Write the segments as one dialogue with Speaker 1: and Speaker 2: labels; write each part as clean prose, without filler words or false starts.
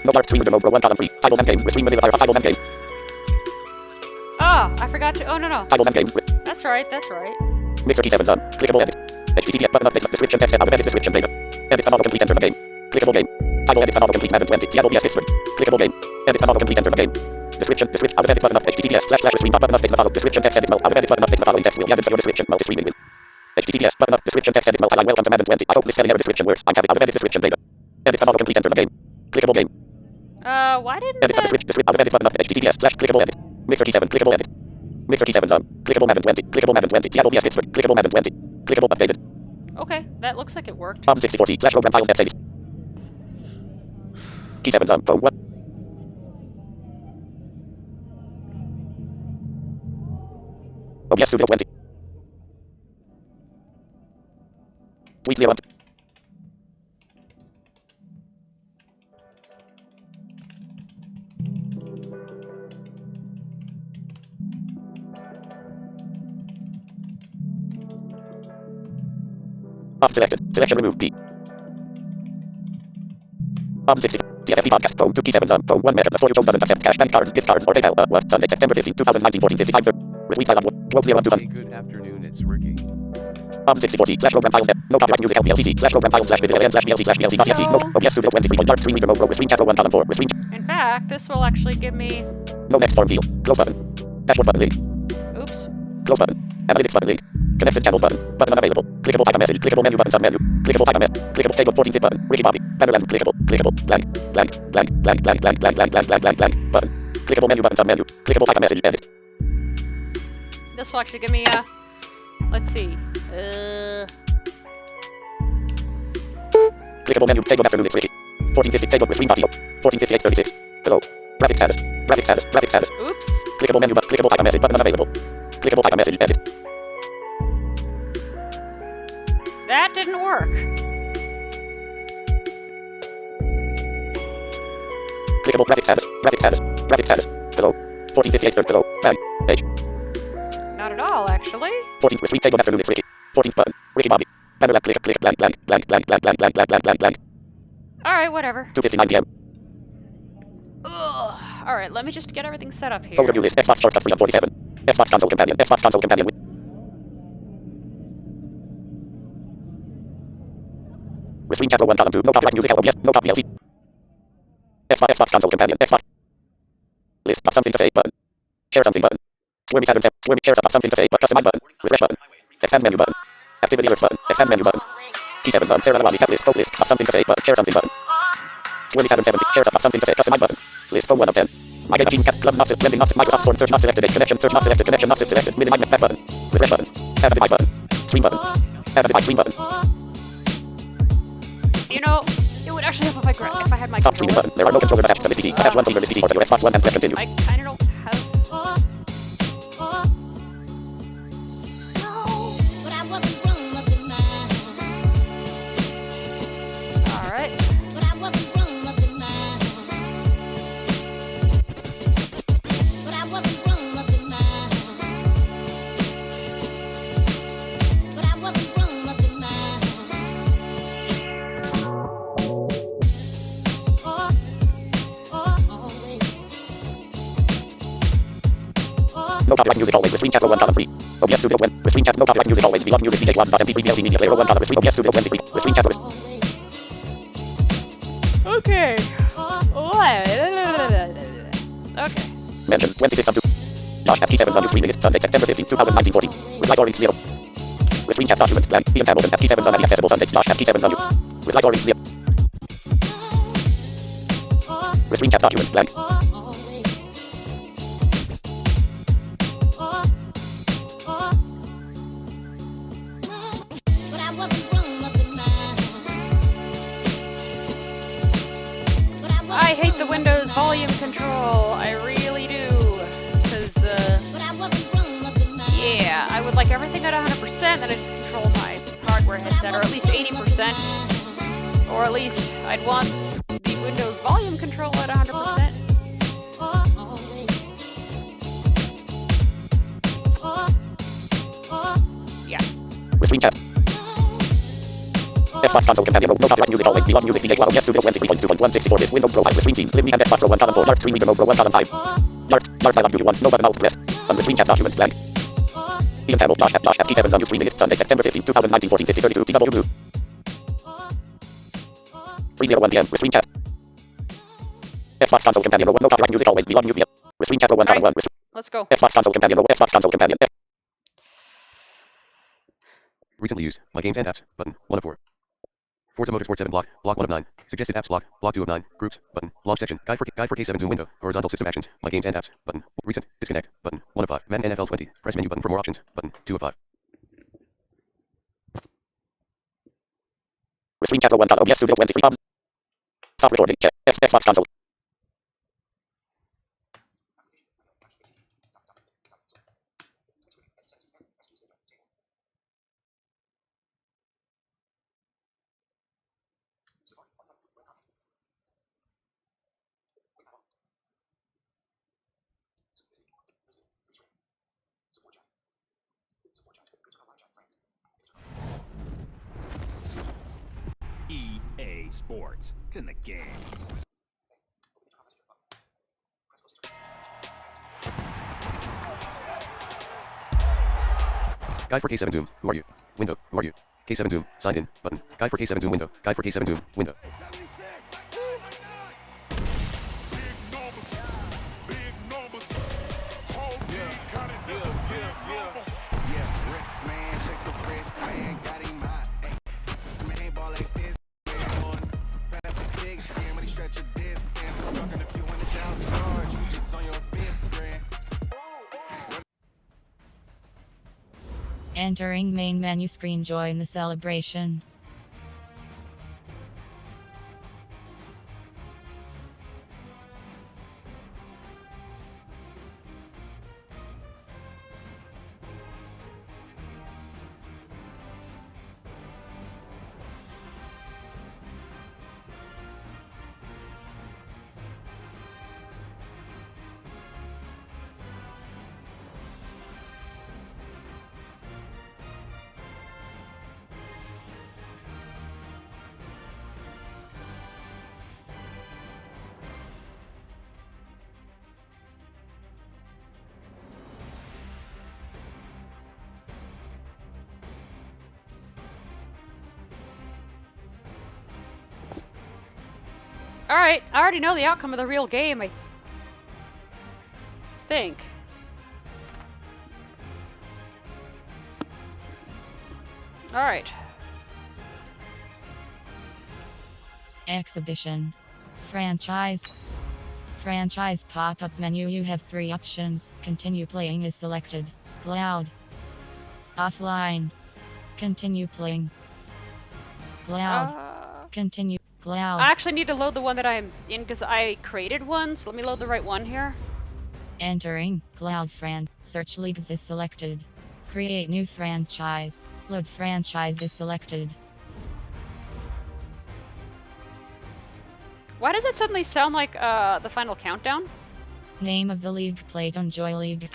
Speaker 1: No dark screen window, row 1, column 3. Title and game. Stream with title and game.
Speaker 2: Oh, I forgot to. Oh, no.
Speaker 1: Title and game.
Speaker 2: That's right.
Speaker 1: Mixer key 7 on. Clickable edit. HTTPS button update. Description text and edit description data. Edit and autocomplete enter the game. Clickable game. Title edit and autocomplete Madden 20. Seattle vs Pittsburgh. Clickable game. Edit and autocomplete enter the game. Description edit button up. HTTPS/stream button update the follow. Description text edit mode. Edit button update the following text will be added to your description mode streaming with. HTTPS button up. Description text edit mode. Hello, welcome to Madden 20. I hope this spelling error description works. I'm having edit description data. Edit and autocomplete enter the game. Clickable game.
Speaker 2: Why didn't
Speaker 1: edit edit button up. HTTPS/clickable edit. Mixer key 7. Clickable edit. Mixer key 7 on. Clickable Madden 20. Clickable Madden 20. Seattle vs Pittsburgh. Clickable Madden 20. Clickable updated.
Speaker 2: Okay, that looks like it worked.
Speaker 1: 64C/program files net saved. Key 7 on. Phone 1. OBS Studio 20. Tweet 0. Off selected. Selection removed. P. 60. TFFP podcast. Phone 2 key 7 on. Phone 1 method. The store you chose doesn't accept cash, bank cards, gift cards, or PayPal. What? Sunday, September 15, 2019, 14:55. Retweet file on 12:02.
Speaker 3: Hey, good afternoon, it's Ricky.
Speaker 1: 64C/program files net. No copyright music LPLCC/program files/video LN/VLC/VLC.exe. No. OBS Studio 20. Dark screen remote row. Stream chat row 1 column 4. Stream.
Speaker 2: In fact, this will actually give me...
Speaker 1: No next form field. Close button. Dashboard button link.
Speaker 2: Oops.
Speaker 1: Close button. Analytics button link. Connected channels button. Button unavailable. Clickable type of message. Clickable menu button submenu. Clickable type of message. Clickable table 14 bit button. Ricky Bobby. Bannerland. Clickable. Blank. Button. Clickable menu button submenu. Clickable type of message. Edit.
Speaker 2: This will actually give me let's see.
Speaker 1: Clickable menu. Table after Linux Ricky. 1450 table with screen audio. 145836. Below. Graphic status.
Speaker 2: Oops.
Speaker 1: Clickable menu button. Clickable type of message. Button unavailable. Clickable type of message. Edit.
Speaker 2: That didn't work.
Speaker 1: Clickable graphic status. Below. 1458 third below. Page.
Speaker 2: Not at all, actually.
Speaker 1: 14 with table after Linux Ricky. 14th button. Ricky Bobby. Bannerland. Click. Blank.
Speaker 2: Alright, whatever.
Speaker 1: 2:59 p.m.
Speaker 2: Ugh. Alright, let me just get everything set up here.
Speaker 1: Overview list. Xbox shortcut 3 on 47. Xbox console companion. With screen chat row 1 column 2. No copyright music LPS. No copy LC. Xbox console companion. Xbox. List. Something to say button. Share something button. Squirmy Saturn. Share something to say but customize button. Refresh button. Expand menu button. Activity alerts button. Expand menu button. Key 7 on. Sarah Lalani. Cat list. Code list. Something to say button. Share something button. Squirmy Saturn 70. Share something to say customize button. List. Phone 1 of 10. My game team cat club not blending not Microsoft Storm search not selected connection search not selected connection not selected minimize back button. Refresh button. Add a device button. Stream button. Add a device stream button.
Speaker 2: You know, it would actually help if I had my
Speaker 1: Stop streaming button. There are no controllers attached to this PC. Attach one finger to this PC for your Xbox One and press continue.
Speaker 2: I kinda don't have... Alright.
Speaker 1: No copyright music always with screen chat row 1 column 3. OBS Studio 20 with screen chat no copyright music always. Vlog music DJ 1.mp3 VLC media player row 1 column with screen OBS Studio 23 with screen chat row.
Speaker 2: Okay. Okay.
Speaker 1: Mention 26 on 2. Josh at key 7 on streaming it Sunday, September 15, 2019, 40. Reply or reach 0. With screen chat document blank. Ian Hamilton at key 7 on the accessible Sunday. Josh at key 7 on you. Reply or reach 0. With screen chat document blank.
Speaker 2: I hate the Windows volume control. I really do. Because, yeah, I would like everything at 100%, then I just control my hardware headset, or at least 80%. Or at least I'd want the Windows volume control at 100%. Yeah.
Speaker 1: With screen chat. Xbox console companion. No copyright music always be on music DJ. Yes, Studio 23.2.164 bit. Windows Pro 5 with screen teams. Live me and Xbox Pro 1 column 4. Dark screen reader mode Pro 1 column 5. Dark dialog view 1. No button alt list. Screen chat documents blank. Ian Campbell, Josh T7 on you 3 minutes. Sunday, September 15, 2019, 14:50 32 TW Blue. 3:01 PM. Screen chat. Xbox console companion. No copyright music always be on music. Screen chat Pro 1 column 1.
Speaker 2: Let's go.
Speaker 1: Xbox console companion. Xbox console companion.
Speaker 3: Recently used. My games and apps. Button. 1 of 4. Forza Motorsport 7 block. Block 1 of 9. Suggested apps block. Block 2 of 9. Groups. Button. Launch section. Guide for K7 zoom window. Horizontal system actions. My games and apps. Button. Recent. Disconnect. Button. 1 of 5. Madden NFL 20. Press menu button for more options. Button. 2 of 5.
Speaker 1: Screen chat 1 column. Yes, Studio 23. Stop recording. Check. Xbox console.
Speaker 4: EA Sports. It's in the game.
Speaker 3: Guide for K7 zoom. Who are you? Window. Who are you? K7 zoom. Signed in. Button. Guide for K7 zoom window. Guide for K7 zoom window.
Speaker 5: Entering main menu screen, join the celebration.
Speaker 2: Alright, I already know the outcome of the real game, I think. Alright.
Speaker 5: Exhibition. Franchise. Franchise pop-up menu. You have 3 options. Continue playing is selected. Cloud. Offline. Continue playing. Cloud. Continue. Cloud.
Speaker 2: I actually need to load the one that I'm in because I created one, so let me load the right one here.
Speaker 5: Entering Cloud Search leagues is selected. Create new franchise. Load franchise is selected.
Speaker 2: Why does it suddenly sound like the final countdown?
Speaker 5: Name of the league. Played on Joy League.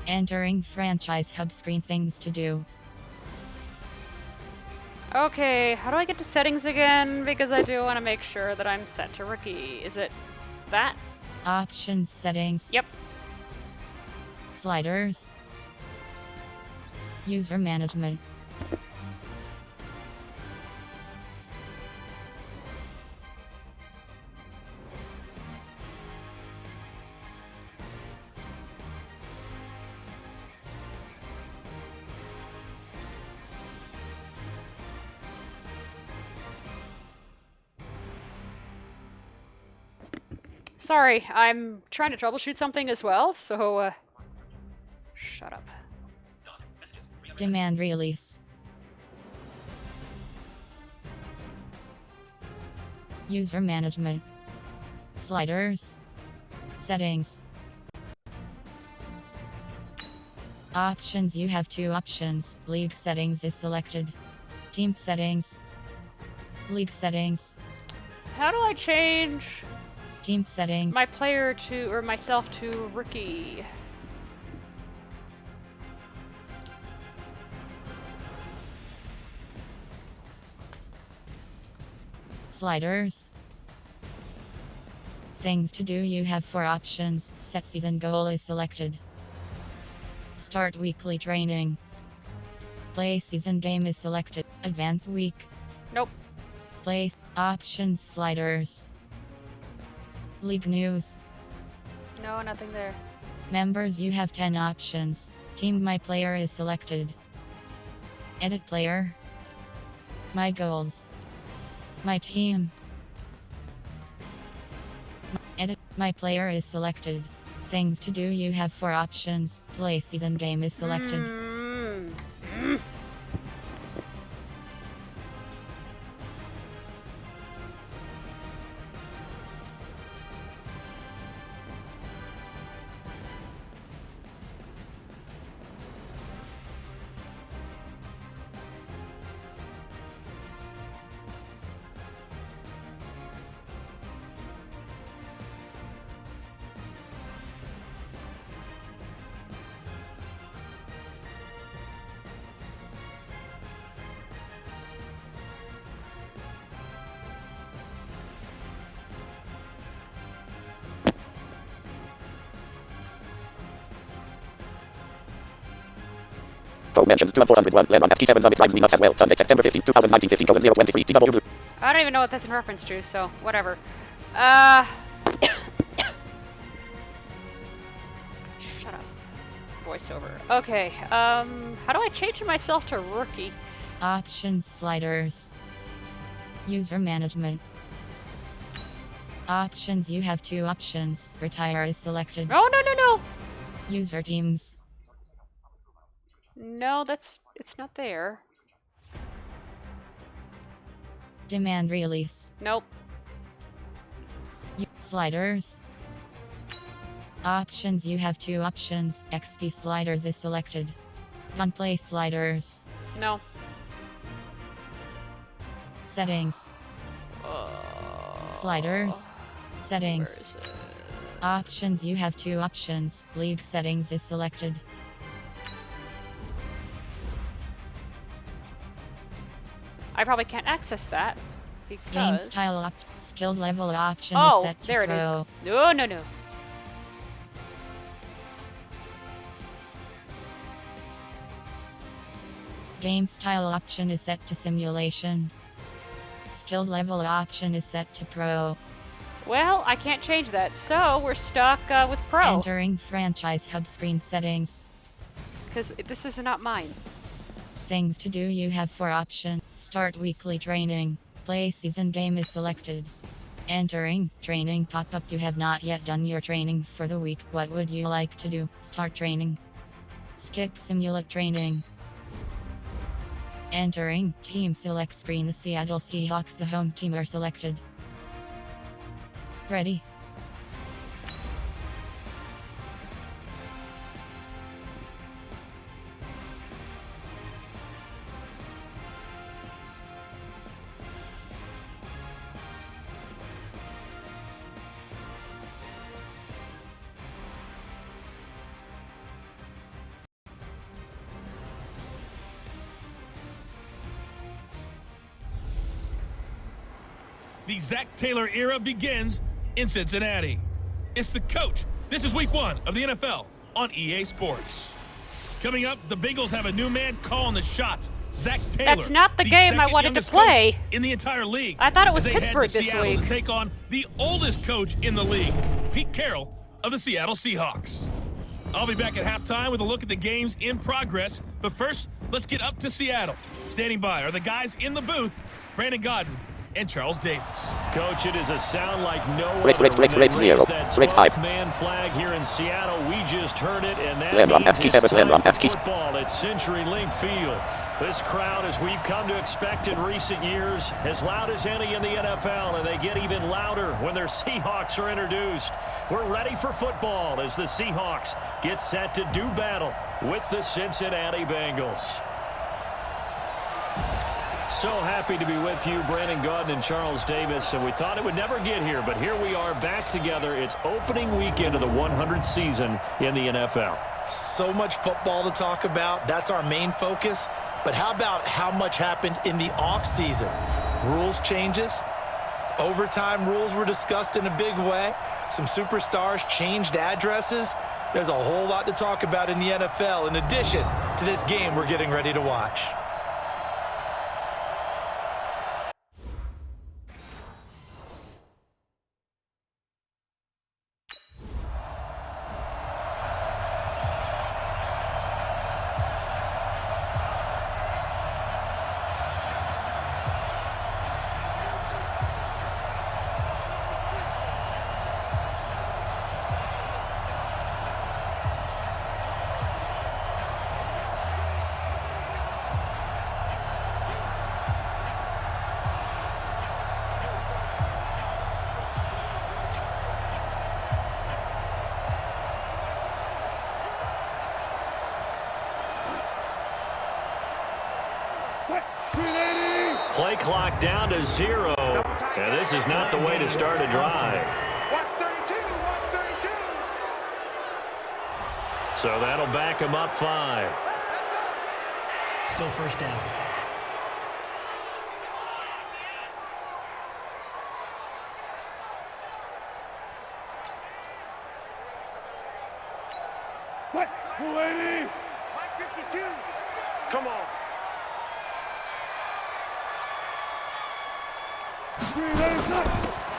Speaker 5: Entering franchise hub screen. Things to do.
Speaker 2: Okay, how do I get to settings again? Because I do want to make sure that I'm set to rookie. Is it that?
Speaker 5: Options settings.
Speaker 2: Yep.
Speaker 5: Sliders. User management.
Speaker 2: Sorry, I'm trying to troubleshoot something as well, so shut up.
Speaker 5: Demand release. User management. Sliders. Settings. Options. You have 2 options. League settings is selected. Team settings. League settings.
Speaker 2: How do I change
Speaker 5: Team settings.
Speaker 2: my player to, or myself to rookie?
Speaker 5: Sliders. Things to do, you have 4 options. Set season goal is selected. Start weekly training. Play season game is selected. Advance week.
Speaker 2: Nope.
Speaker 5: Play options sliders. League news.
Speaker 2: No, nothing there.
Speaker 5: Members, you have 10 options. Team my player is selected. Edit player. My goals. My team. Edit my player is selected. Things to do, you have 4 options. Play season game is selected.
Speaker 1: Phone mentions 20401. Land on FT7 Summit Live us as well. Sunday, September 15, 2019, 15:023. TW.
Speaker 2: I don't even know what that's in reference to, so whatever. Shut up. Voiceover. Okay, how do I change myself to rookie?
Speaker 5: Options sliders. User management. Options, you have 2 options. Retire is selected.
Speaker 2: Oh, no.
Speaker 5: User teams.
Speaker 2: No, it's not there.
Speaker 5: Demand release.
Speaker 2: Nope.
Speaker 5: Sliders. Options, you have 2 options. XP sliders is selected. Gunplay sliders.
Speaker 2: No.
Speaker 5: Settings. Sliders. Settings.
Speaker 2: Where is it?
Speaker 5: Options, you have 2 options. League settings is selected.
Speaker 2: I probably can't access that because...
Speaker 5: Game style skill level option is
Speaker 2: Oh,
Speaker 5: set to
Speaker 2: there it
Speaker 5: pro.
Speaker 2: is. No.
Speaker 5: Game style option is set to simulation. Skill level option is set to pro.
Speaker 2: Well, I can't change that, so we're stuck with pro.
Speaker 5: Entering franchise hub screen settings.
Speaker 2: Because this is not mine.
Speaker 5: Things to do, you have 4 options. Start weekly training. Play season game is selected. Entering training pop-up, you have not yet done your training for the week. What would you like to do? Start training. Skip simulate training. Entering team select screen, the Seattle Seahawks, the home team, are selected. Ready.
Speaker 6: The Zach Taylor era begins in Cincinnati. It's the coach. This is week 1 of the NFL on EA Sports. Coming up, the Bengals have a new man calling the shots. Zach Taylor.
Speaker 2: That's not the game I wanted to play.
Speaker 6: In the entire league.
Speaker 2: I thought it was
Speaker 6: as they
Speaker 2: Pittsburgh
Speaker 6: head to
Speaker 2: this
Speaker 6: Seattle
Speaker 2: week.
Speaker 6: to take on the oldest coach in the league, Pete Carroll of the Seattle Seahawks. I'll be back at halftime with a look at the games in progress. But first, let's get up to Seattle. Standing by are the guys in the booth, Brandon Godden and Charles Davis.
Speaker 7: Coach, it is a sound like no other.
Speaker 1: Rates 0.
Speaker 7: That
Speaker 1: Rates 5.
Speaker 7: 12th-man flag here in Seattle. We just heard it, and that
Speaker 1: Land on
Speaker 7: means
Speaker 1: FT7,
Speaker 7: it's
Speaker 1: land on
Speaker 7: time for
Speaker 1: FT.
Speaker 7: football at CenturyLink Field. This crowd, as we've come to expect in recent years, as loud as any in the NFL, and they get even louder when their Seahawks are introduced. We're ready for football as the Seahawks get set to do battle with the Cincinnati Bengals. So happy to be with you, Brandon Godden and Charles Davis, and we thought it would never get here, but here we are back together. It's opening weekend of the 100th season in the NFL.
Speaker 8: So much football to talk about. That's our main focus. But how about how much happened in the offseason? Rules changes, Overtime rules were discussed in a big way. Some superstars changed addresses. There's a whole lot to talk about in the NFL in addition to this game we're getting ready to watch.
Speaker 7: Play clock down to 0. And this is not the way to start a drive. So that'll back him up 5.
Speaker 9: Still first down.
Speaker 10: What? 280. 52. Come on.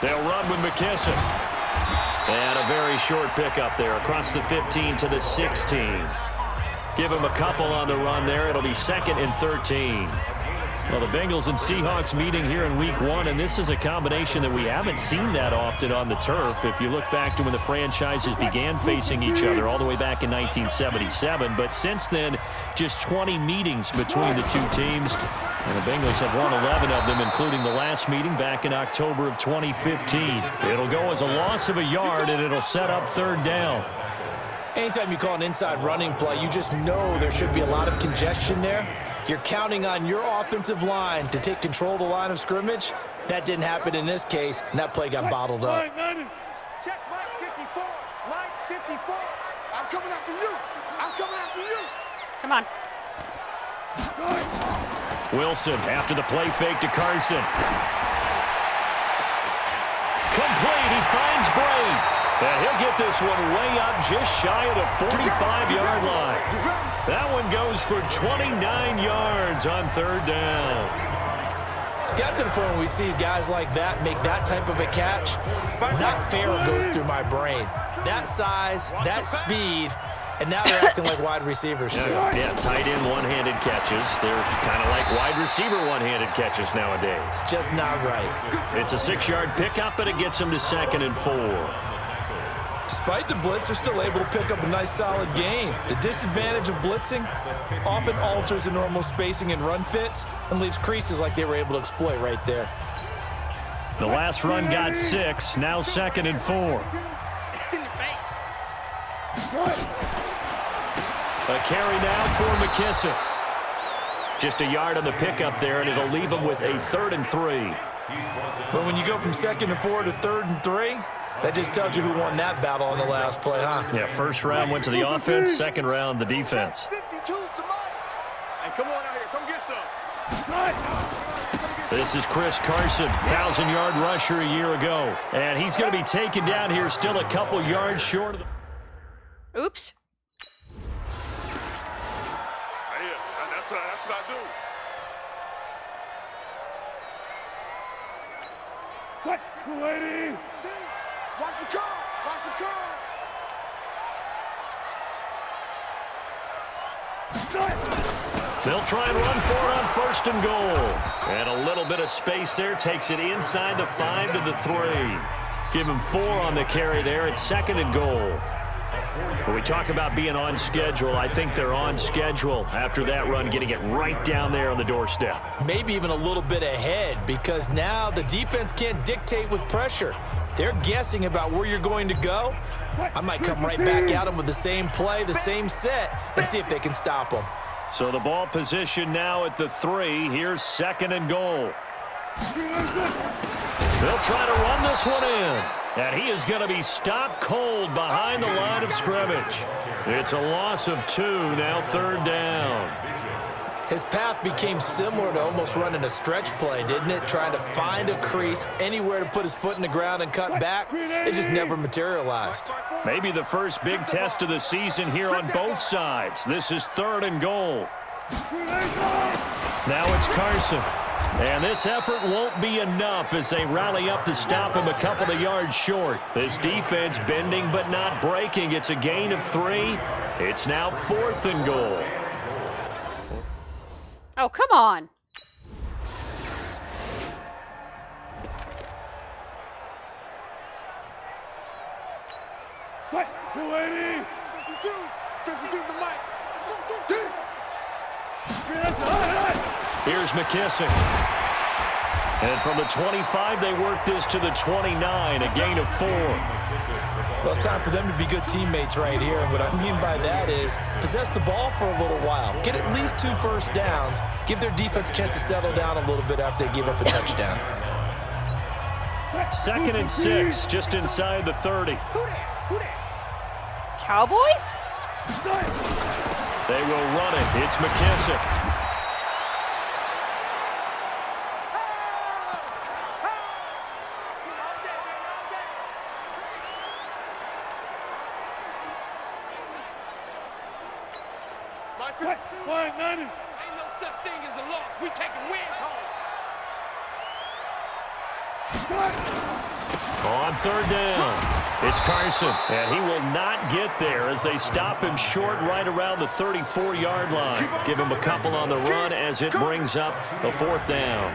Speaker 7: They'll run with McKesson. And a very short pickup there across the 15 to the 16. Give him a couple on the run there. It'll be 2nd and 13. Well, the Bengals and Seahawks meeting here in Week 1, and this is a combination that we haven't seen that often on the turf. If you look back to when the franchises began facing each other all the way back in 1977. But since then, just 20 meetings between the two teams. And the Bengals have won 11 of them, including the last meeting back in October of 2015. It'll go as a loss of a yard, and it'll set up 3rd down.
Speaker 8: Anytime you call an inside running play, you just know there should be a lot of congestion there. You're counting on your offensive line to take control of the line of scrimmage. That didn't happen in this case, and that play got bottled up.
Speaker 10: Check Mike 54. Mike 54. I'm coming after you. I'm coming after you.
Speaker 2: Come on.
Speaker 7: Wilson after the play fake to Carson. Complete. He finds Bray. And he'll get this one way up just shy of the 45-yard line. That one goes for 29 yards on 3rd down.
Speaker 8: It's got to the point where we see guys like that make that type of a catch. Not fair goes through my brain. That size, that speed, and now they're acting like wide receivers too.
Speaker 7: Yeah, tight end one-handed catches. They're kind of like wide receiver one-handed catches nowadays.
Speaker 8: Just not right.
Speaker 7: It's a 6-yard pickup, and it gets them to 2nd and 4.
Speaker 8: Despite the blitz, they're still able to pick up a nice solid gain. The disadvantage of blitzing often alters the normal spacing and run fits and leaves creases like they were able to exploit right there.
Speaker 7: The last run got 6, now 2nd and 4. A carry now for McKesson. Just a yard on the pickup there, and it'll leave him with a 3rd and 3.
Speaker 8: But when you go from 2nd and 4 to 3rd and 3, that just tells you who won that battle on the last play, huh?
Speaker 7: Yeah, first round went to the offense, second round the defense.
Speaker 10: Hey, come on out here. Come get some.
Speaker 7: This is Chris Carson, 1,000-yard rusher a year ago. And he's going to be taken down here still a couple yards short of the...
Speaker 2: Oops.
Speaker 10: That's what I do. What? 280. Watch the car. Watch the car.
Speaker 7: They'll try and run for it on 1st and goal. And a little bit of space there takes it inside the 5 to the 3. Give him 4 on the carry there at 2nd and goal. When we talk about being on schedule, I think they're on schedule after that run, getting it right down there on the doorstep.
Speaker 8: Maybe even a little bit ahead, because now the defense can't dictate with pressure. They're guessing about where you're going to go. I might come right back at them with the same play, the same set, and see if they can stop them.
Speaker 7: So the ball position now at the 3. Here's 2nd and goal. They'll try to run this one in. And he is going to be stopped cold behind the line of scrimmage. It's a loss of 2, now 3rd down.
Speaker 8: His path became similar to almost running a stretch play, didn't it? Trying to find a crease, anywhere to put his foot in the ground and cut back. It just never materialized.
Speaker 7: Maybe the first big test of the season here on both sides. This is 3rd and goal. Now it's Carson. And this effort won't be enough as they rally up to stop him a couple of yards short. This defense bending but not breaking. It's a gain of 3. It's now 4th and goal.
Speaker 2: Oh, come on.
Speaker 10: What? 280. 52. 52's the mic.
Speaker 7: Here's McKissick. And from the 25, they work this to the 29, a gain of 4.
Speaker 8: Well, it's time for them to be good teammates right here. And what I mean by that is possess the ball for a little while. Get at least 2 first downs. Give their defense a chance to settle down a little bit after they give up a touchdown.
Speaker 7: 2nd and 6, just inside the 30.
Speaker 2: Cowboys?
Speaker 7: They will run it. It's McKissick.
Speaker 10: Ain't no such thing as a loss. We taking wins home.
Speaker 7: On 3rd down, it's Carson, and he will not get there as they stop him short right around the 34-yard line. Give him a couple on the run as it brings up a 4th down.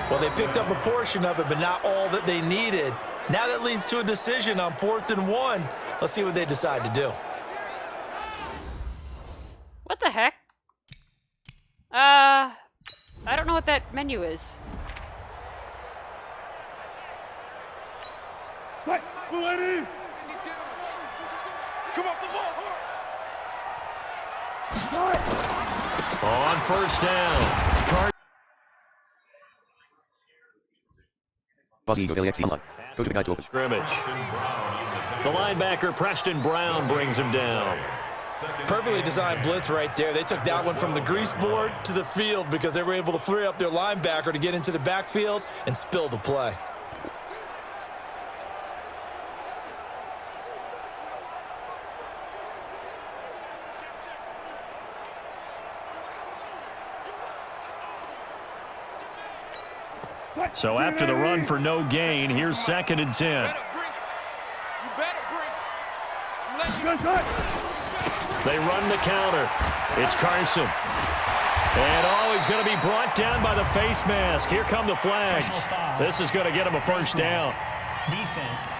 Speaker 8: Well, they picked up a portion of it, but not all that they needed. Now that leads to a decision on 4th and 1. Let's see what they decide to do.
Speaker 2: What the heck? I don't know what that menu is.
Speaker 10: Come off the ball.
Speaker 7: On 1st down.
Speaker 3: Buzzy, go to the XD line. Go to the guide to open.
Speaker 7: Scrimmage. The linebacker, Preston Brown, brings him down.
Speaker 8: Perfectly designed blitz right there. They took that one from the grease board to the field because they were able to free up their linebacker to get into the backfield and spill the play.
Speaker 7: So after the run for no gain, here's 2nd and 10. They run the counter. It's Carson. And he's going to be brought down by the face mask. Here come the flags. This is going to get him a 1st down.
Speaker 9: Defense.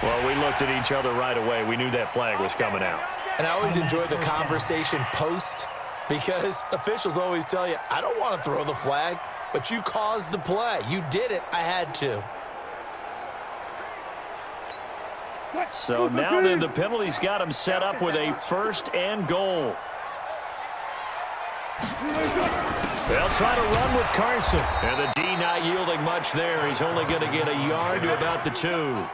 Speaker 7: Well, we looked at each other right away. We knew that flag was coming out.
Speaker 8: And I always enjoy the conversation post because officials always tell you, I don't want to throw the flag, but you caused the play. You did it. I had to.
Speaker 7: So now then the penalty's got him set up with a 1st and goal. They'll try to run with Carson. And the D not yielding much there. He's only going to get a yard to about the 2.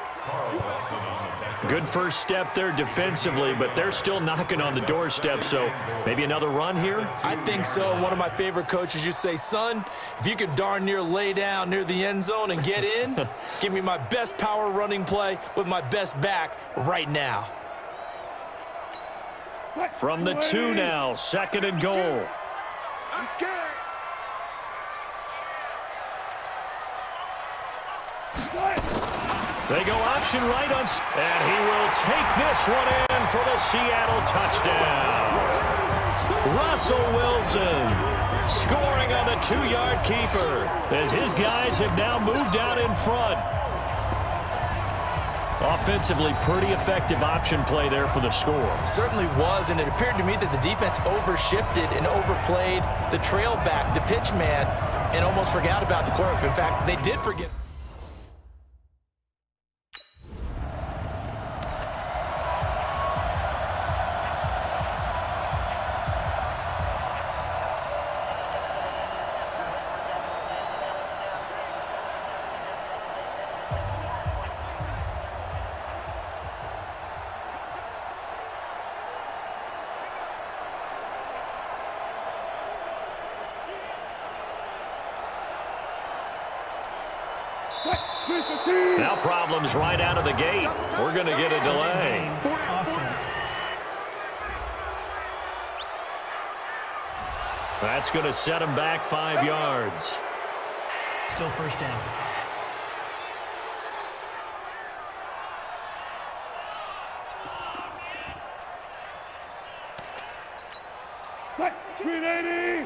Speaker 7: Good first step there defensively, but they're still knocking on the doorstep, so maybe another run here?
Speaker 8: I think so. One of my favorite coaches used to say, son, if you can darn near lay down near the end zone and get in, give me my best power running play with my best back right now.
Speaker 7: From the 2 now, 2nd and goal.
Speaker 10: I'm scared.
Speaker 7: They go option right on, and he will take this one in for the Seattle touchdown. Russell Wilson scoring on the 2-yard keeper as his guys have now moved out in front. Offensively, pretty effective option play there for the score.
Speaker 8: Certainly was, and it appeared to me that the defense overshifted and overplayed the trail back, the pitch man, and almost forgot about the quarterback. In fact, they did forget.
Speaker 7: Now problems right out of the gate. We're going to get a delay.
Speaker 9: Offense.
Speaker 7: That's going to set him back 5 yards.
Speaker 9: Still first down.
Speaker 10: Hey,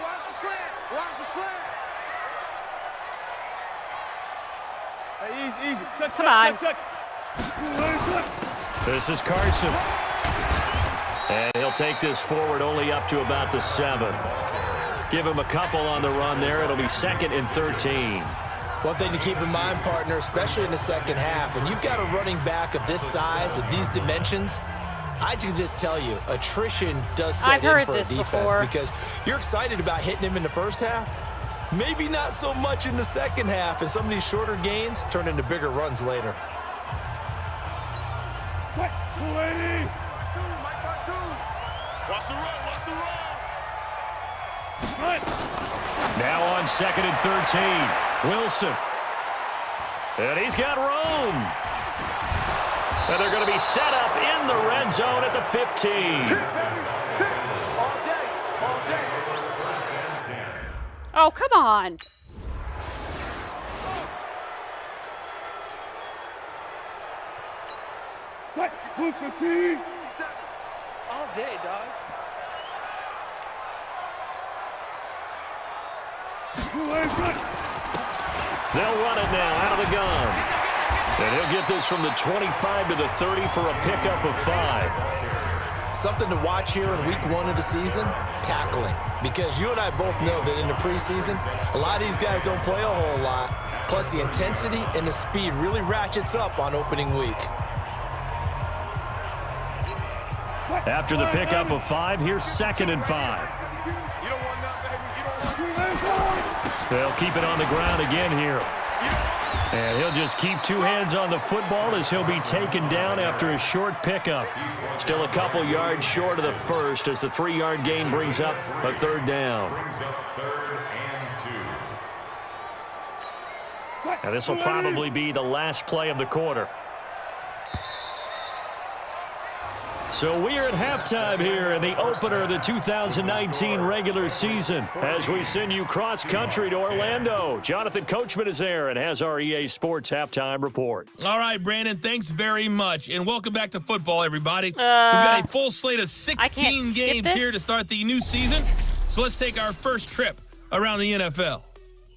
Speaker 10: watch the slant. Watch the slant. Hey, easy.
Speaker 2: Come on.
Speaker 7: This is Carson. And he'll take this forward only up to about the 7. Give him a couple on the run there. It'll be 2nd and 13.
Speaker 8: One thing to keep in mind, partner, especially in the second half, and you've got a running back of this size, of these dimensions, I can just tell you, attrition does set in for a defense because you're excited about hitting him in the first half. Maybe not so much in the second half, and some of these shorter gains turn into bigger runs later.
Speaker 10: Watch the run. Watch the run.
Speaker 7: Now on 2nd and 13. Wilson. And he's got room. And they're going to be set up in the red zone at the 15.
Speaker 2: Oh, come on.
Speaker 10: All day, dog.
Speaker 7: They'll run it now out of the gun. And he'll get this from the 25 to the 30 for a pickup of 5.
Speaker 8: Something to watch here in week 1 of the season, tackling. Because you and I both know that in the preseason, a lot of these guys don't play a whole lot. Plus the intensity and the speed really ratchets up on opening week.
Speaker 7: After the pickup of 5, here's 2nd and 5. They'll keep it on the ground again here. And he'll just keep 2 hands on the football as he'll be taken down after a short pickup. Still a couple yards short of the first as the 3-yard gain brings up a 3rd down. And this will probably be the last play of the quarter. So we are at halftime here in the opener of the 2019 regular season as we send you cross-country to Orlando. Jonathan Coachman is there and has our EA Sports halftime report.
Speaker 6: All right, Brandon, thanks very much. And welcome back to football, everybody. We've got a full slate of 16 games here to start the new season. So let's take our first trip around the NFL.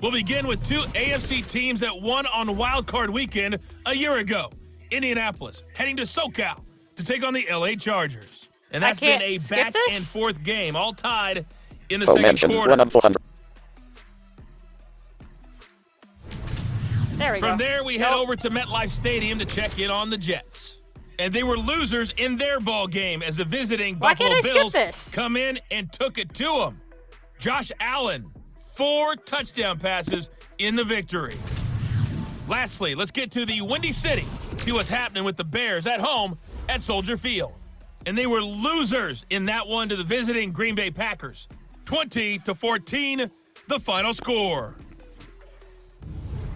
Speaker 6: We'll begin with 2 AFC teams that won on Wild Card Weekend a year ago. Indianapolis heading to SoCal to take on the LA Chargers. And that's been a back and forth game, all tied in the second quarter.
Speaker 1: 1 of 400.
Speaker 2: There we go.
Speaker 6: From there, we head over to MetLife Stadium to check in on the Jets. And they were losers in their ball game as the visiting Buffalo Bills come in and took it to them. Josh Allen, 4 touchdown passes in the victory. Lastly, let's get to the Windy City, see what's happening with the Bears at home at Soldier Field. And they were losers in that one to the visiting Green Bay Packers. 20-14, the final score.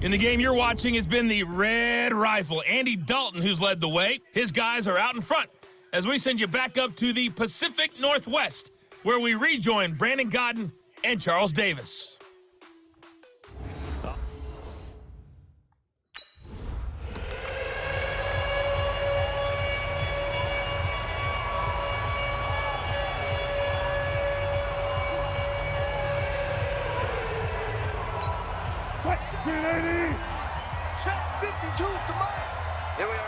Speaker 6: In the game you're watching has been the Red Rifle, Andy Dalton, who's led the way. His guys are out in front as we send you back up to the Pacific Northwest, where we rejoin Brandon Godden and Charles Davis.
Speaker 10: Check 52, come on. Here we go.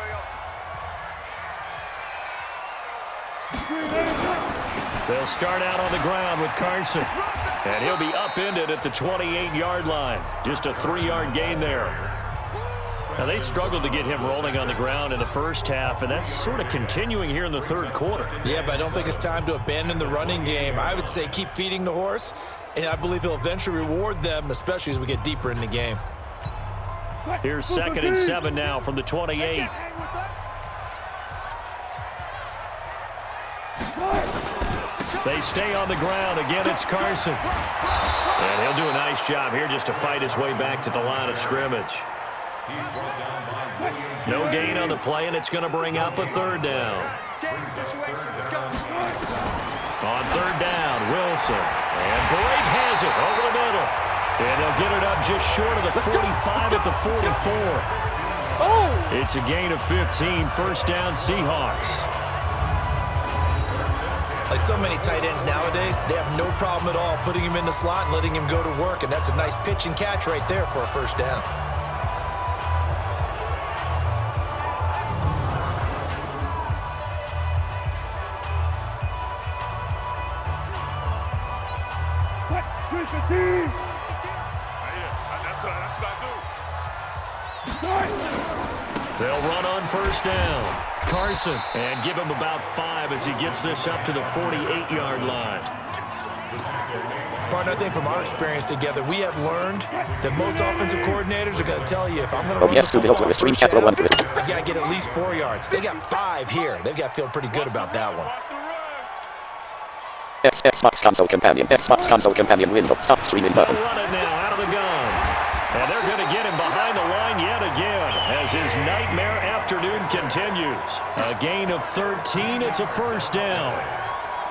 Speaker 7: They'll start out on the ground with Carson. And he'll be upended at the 28-yard line. Just a 3-yard gain there. Now, they struggled to get him rolling on the ground in the first half, and that's sort of continuing here in the third quarter.
Speaker 8: Yeah, but I don't think it's time to abandon the running game. I would say keep feeding the horse, and I believe he'll eventually reward them, especially as we get deeper in the game.
Speaker 7: Here's 2nd and 7 now from the 28. They stay on the ground. Again, it's Carson. And he'll do a nice job here just to fight his way back to the line of scrimmage. No gain on the play, and it's going to bring up a third down. On third down, Wilson. And Brake has it over the middle. And they'll get it up just short of the 45 at the 44.
Speaker 2: Oh!
Speaker 7: It's a gain of 15. First down, Seahawks.
Speaker 8: Like so many tight ends nowadays, they have no problem at all putting him in the slot and letting him go to work. And that's a nice pitch and catch right there for a first down.
Speaker 7: They'll run on first down. Carson, and give him about 5 as he gets this up to the 48-yard line.
Speaker 8: Partner, I think from our experience together, we have learned that most offensive coordinators are going to tell you, if I'm going to run the football first down, I've got to get at least 4 yards. They got 5 here. They've got to feel pretty good about that one.
Speaker 1: Xbox console companion. Xbox console companion window. Stop streaming button.
Speaker 7: They'll run it now out of the gun. And they're going to get him behind the line yet again as his nightmare afternoon continues. A gain of 13. It's a first down.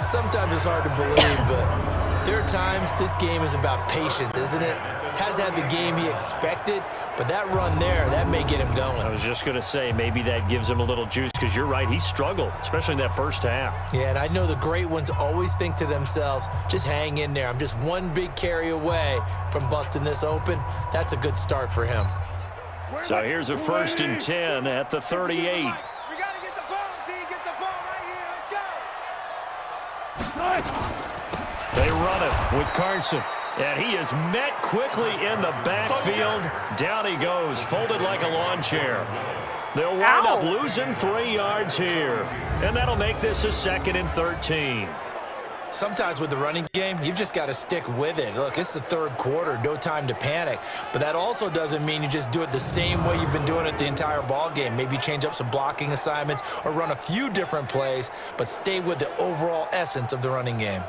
Speaker 8: Sometimes it's hard to believe, but there are times this game is about patience, isn't it? Has had the game he expected, but that run there, that may get him going.
Speaker 7: I was just going to say, maybe that gives him a little juice, because you're right, he struggled, especially in that first half.
Speaker 8: Yeah, and I know the great ones always think to themselves, just hang in there. I'm just one big carry away from busting this open. That's a good start for him.
Speaker 7: So here's a 1st and 10 at the 38.
Speaker 10: We got to get the ball, D. Get the ball right here. Let's go.
Speaker 7: They run it with Carson. And he is met quickly in the backfield. Down he goes, folded like a lawn chair. They'll wind up losing 3 yards here. And that'll make this a 2nd and 13.
Speaker 8: Sometimes with the running game, you've just got to stick with it. Look, it's the third quarter, no time to panic. But that also doesn't mean you just do it the same way you've been doing it the entire ball game. Maybe change up some blocking assignments or run a few different plays, but stay with the overall essence of the running game.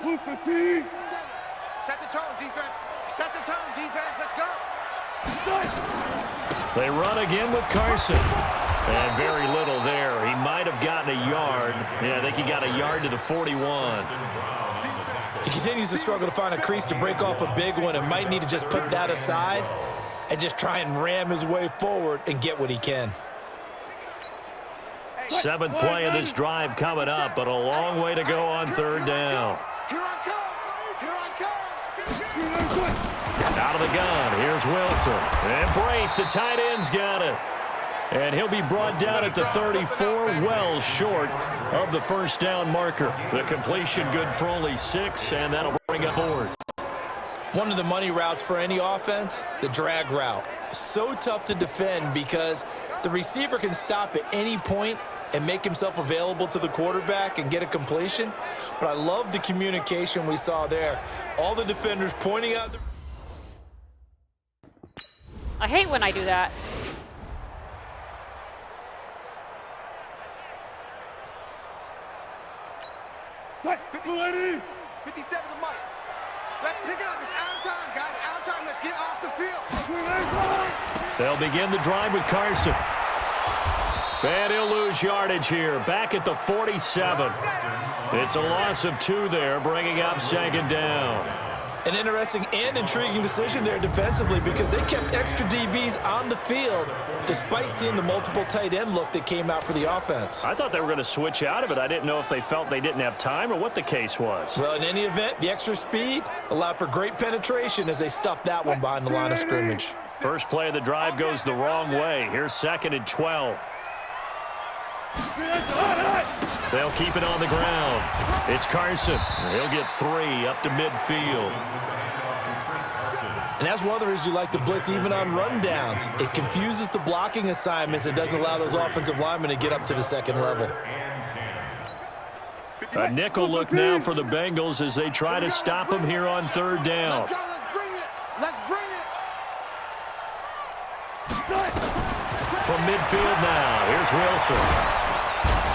Speaker 10: Set the tone, defense. Set the tone, defense. Let's go.
Speaker 7: They run again with Carson. And very little there. He might have gotten a yard. Yeah, I think he got a yard to the 41.
Speaker 8: He continues to struggle to find a crease to break off a big one and might need to just put that aside and just try and ram his way forward and get what he can.
Speaker 7: 7th play of this drive coming up, but a long way to go on third down.
Speaker 10: Here I come. Here I come.
Speaker 7: Out of the gun, here's Wilson. And Brake, the tight end's got it. And he'll be brought down at the 34, well short of the first down marker. The completion good for only 6, and that'll bring up 4th.
Speaker 8: One of the money routes for any offense, the drag route. So tough to defend because the receiver can stop at any point and make himself available to the quarterback and get a completion. But I love the communication we saw there. All the defenders pointing out.
Speaker 2: I hate when I do that.
Speaker 10: Hey, 57 to Mike. Let's pick it up. It's out of time, guys. Out of time. Let's get off the field.
Speaker 7: They'll begin the drive with Carson. And he'll lose yardage here. Back at the 47. It's a loss of 2 there, bringing up 2nd down.
Speaker 8: An interesting and intriguing decision there defensively because they kept extra DBs on the field despite seeing the multiple tight end look that came out for the offense.
Speaker 7: I thought they were going to switch out of it. I didn't know if they felt they didn't have time or what the case was.
Speaker 8: Well, in any event, the extra speed allowed for great penetration as they stuffed that one behind the line of scrimmage.
Speaker 7: First play of the drive goes the wrong way. Here's 2nd and 12. They'll keep it on the ground. It's Carson. He'll get 3 up to midfield.
Speaker 8: And that's one of the reasons you like to blitz even on rundowns. It confuses the blocking assignments and doesn't allow those offensive linemen to get up to the second level.
Speaker 7: A nickel look now for the Bengals as they try to stop him here on third down.
Speaker 10: Let's go. Let's bring it. Let's bring it.
Speaker 7: From midfield now. Here's Wilson.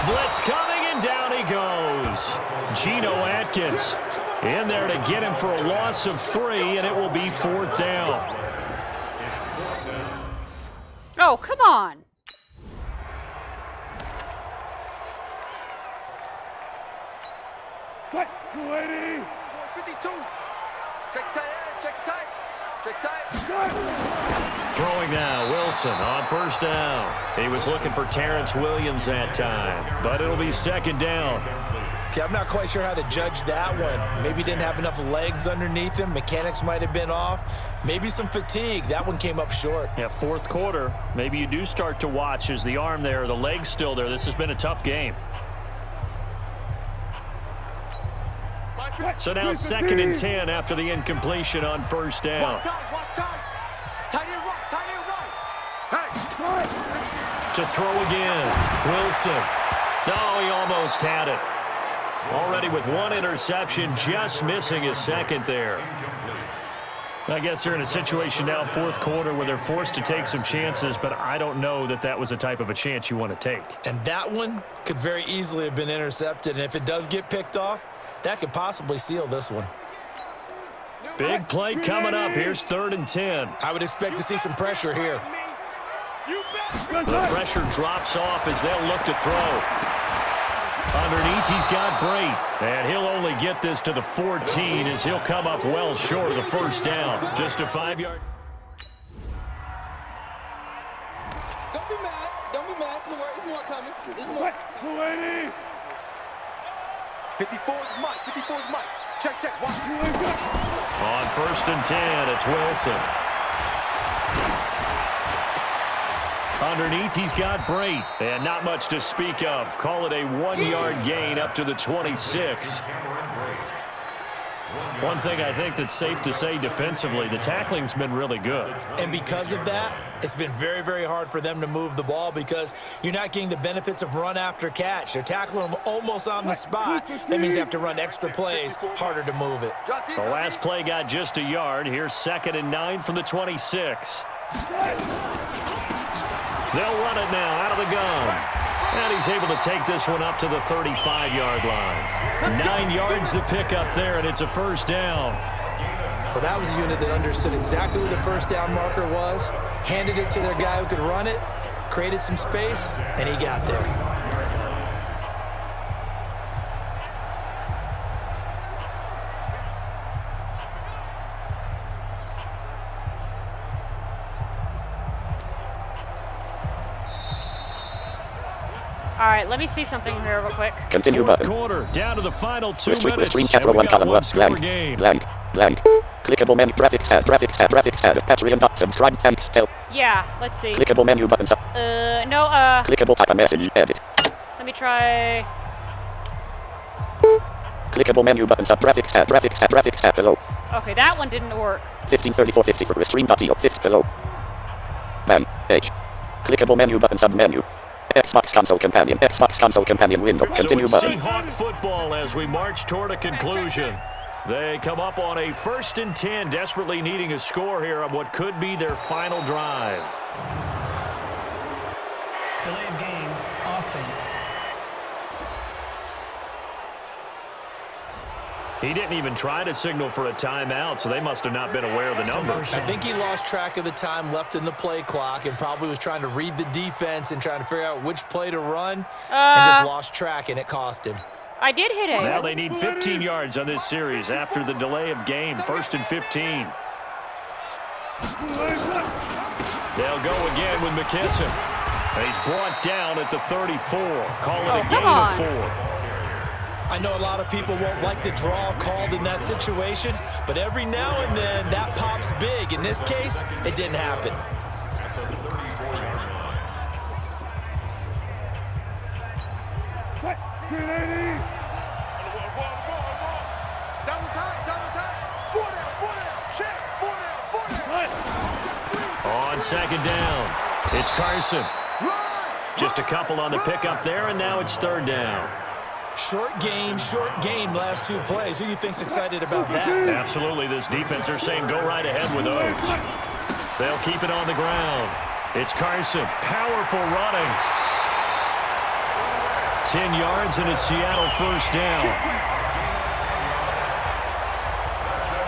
Speaker 7: Blitz coming, and down he goes. Geno Atkins in there to get him for a loss of 3, and it will be 4th down.
Speaker 2: Oh, come on.
Speaker 10: Tight, 280. 52. Check tight, check tight. Check tight.
Speaker 7: Throwing now, Wilson on 1st down. He was looking for Terrence Williams that time, but it'll be 2nd down.
Speaker 8: Okay, I'm not quite sure how to judge that one. Maybe didn't have enough legs underneath him. Mechanics might have been off. Maybe some fatigue. That one came up short.
Speaker 7: Yeah, 4th quarter. Maybe you do start to watch. Is the arm there, the leg's still there? This has been a tough game. So now 2nd and 10 after the incompletion on 1st down. To throw again, Wilson. No, he almost had it. Already with 1 interception, just missing his 2nd there. I guess they're in a situation now, 4th quarter, where they're forced to take some chances, but I don't know that that was the type of a chance you want to take.
Speaker 8: And that one could very easily have been intercepted, and if it does get picked off, that could possibly seal this one.
Speaker 7: Big play coming up. Here's 3rd and 10.
Speaker 8: I would expect to see some pressure here.
Speaker 7: The pressure drops off as they'll look to throw. Underneath, he's got Brait. And he'll only get this to the 14 as he'll come up well short of the 1st down. Just a 5-yard.
Speaker 10: Don't be mad. Don't be mad. There's more coming. There's more. 280. 54 is Mike. 54 is Mike. Check, check. Watch.
Speaker 7: On 1st and 10, it's Wilson. Underneath, he's got Brait. And not much to speak of. Call it a 1-yard gain up to the 26. One thing I think that's safe to say defensively, the tackling's been really good.
Speaker 8: And because of that, it's been very, very hard for them to move the ball because you're not getting the benefits of run after catch. They're tackling them almost on the spot. That means you have to run extra plays, harder to move it.
Speaker 7: The last play got just a yard. Here's 2nd and 9 from the 26. They'll run it now out of the gun. And he's able to take this one up to the 35-yard line. 9 yards to pick up there, and it's a 1st down.
Speaker 8: Well, that was a unit that understood exactly where the 1st down marker was, handed it to their guy who could run it, created some space, and he got there.
Speaker 2: All right, let me see something here real quick.
Speaker 1: Continue
Speaker 7: 4th
Speaker 1: button.
Speaker 7: quarter, down to the final 2
Speaker 1: List
Speaker 7: minutes.
Speaker 1: screen
Speaker 7: and
Speaker 1: capture
Speaker 7: we've
Speaker 1: 1
Speaker 7: got
Speaker 1: column
Speaker 7: a
Speaker 1: 1
Speaker 7: one-score
Speaker 1: blank
Speaker 7: game.
Speaker 1: blank blank. Clickable menu graphics tab Patreon subscribe thanks help.
Speaker 2: Yeah, let's see.
Speaker 1: Clickable menu buttons up.
Speaker 2: No,
Speaker 1: Clickable type a message edit.
Speaker 2: let me try.
Speaker 1: Clickable menu buttons up graphics tab below.
Speaker 2: Okay, that one didn't work.
Speaker 1: 153450 for stream.io 5th below. Man H. Clickable menu button sub menu. Xbox console companion window. Continue
Speaker 7: So it's
Speaker 1: button.
Speaker 7: Seahawk football as we march toward a conclusion. They come up on a 1st and 10, desperately needing a score here on what could be their final drive.
Speaker 9: Delay of game, offense.
Speaker 7: He didn't even try to signal for a timeout, so they must have not been aware of the numbers.
Speaker 8: I think he lost track of the time left in the play clock and probably was trying to read the defense and trying to figure out which play to run and just lost track, and it cost him.
Speaker 2: I did hit it.
Speaker 7: Now they need 15 yards on this series after the delay of game. 1st and 15. They'll go again with McKesson. He's brought down at the 34. Call it a gain of 4.
Speaker 8: I know a lot of people won't like the draw called in that situation, but every now and then that pops big. In this case, it didn't happen.
Speaker 7: On 2nd down, it's Carson. Just a couple on the pickup there, and now it's 3rd down.
Speaker 8: Short game, last 2 plays. Who do you think's excited about that?
Speaker 7: Absolutely, this defense are saying go right ahead with those. They'll keep it on the ground. It's Carson. Powerful running. 10 yards and it's Seattle first down.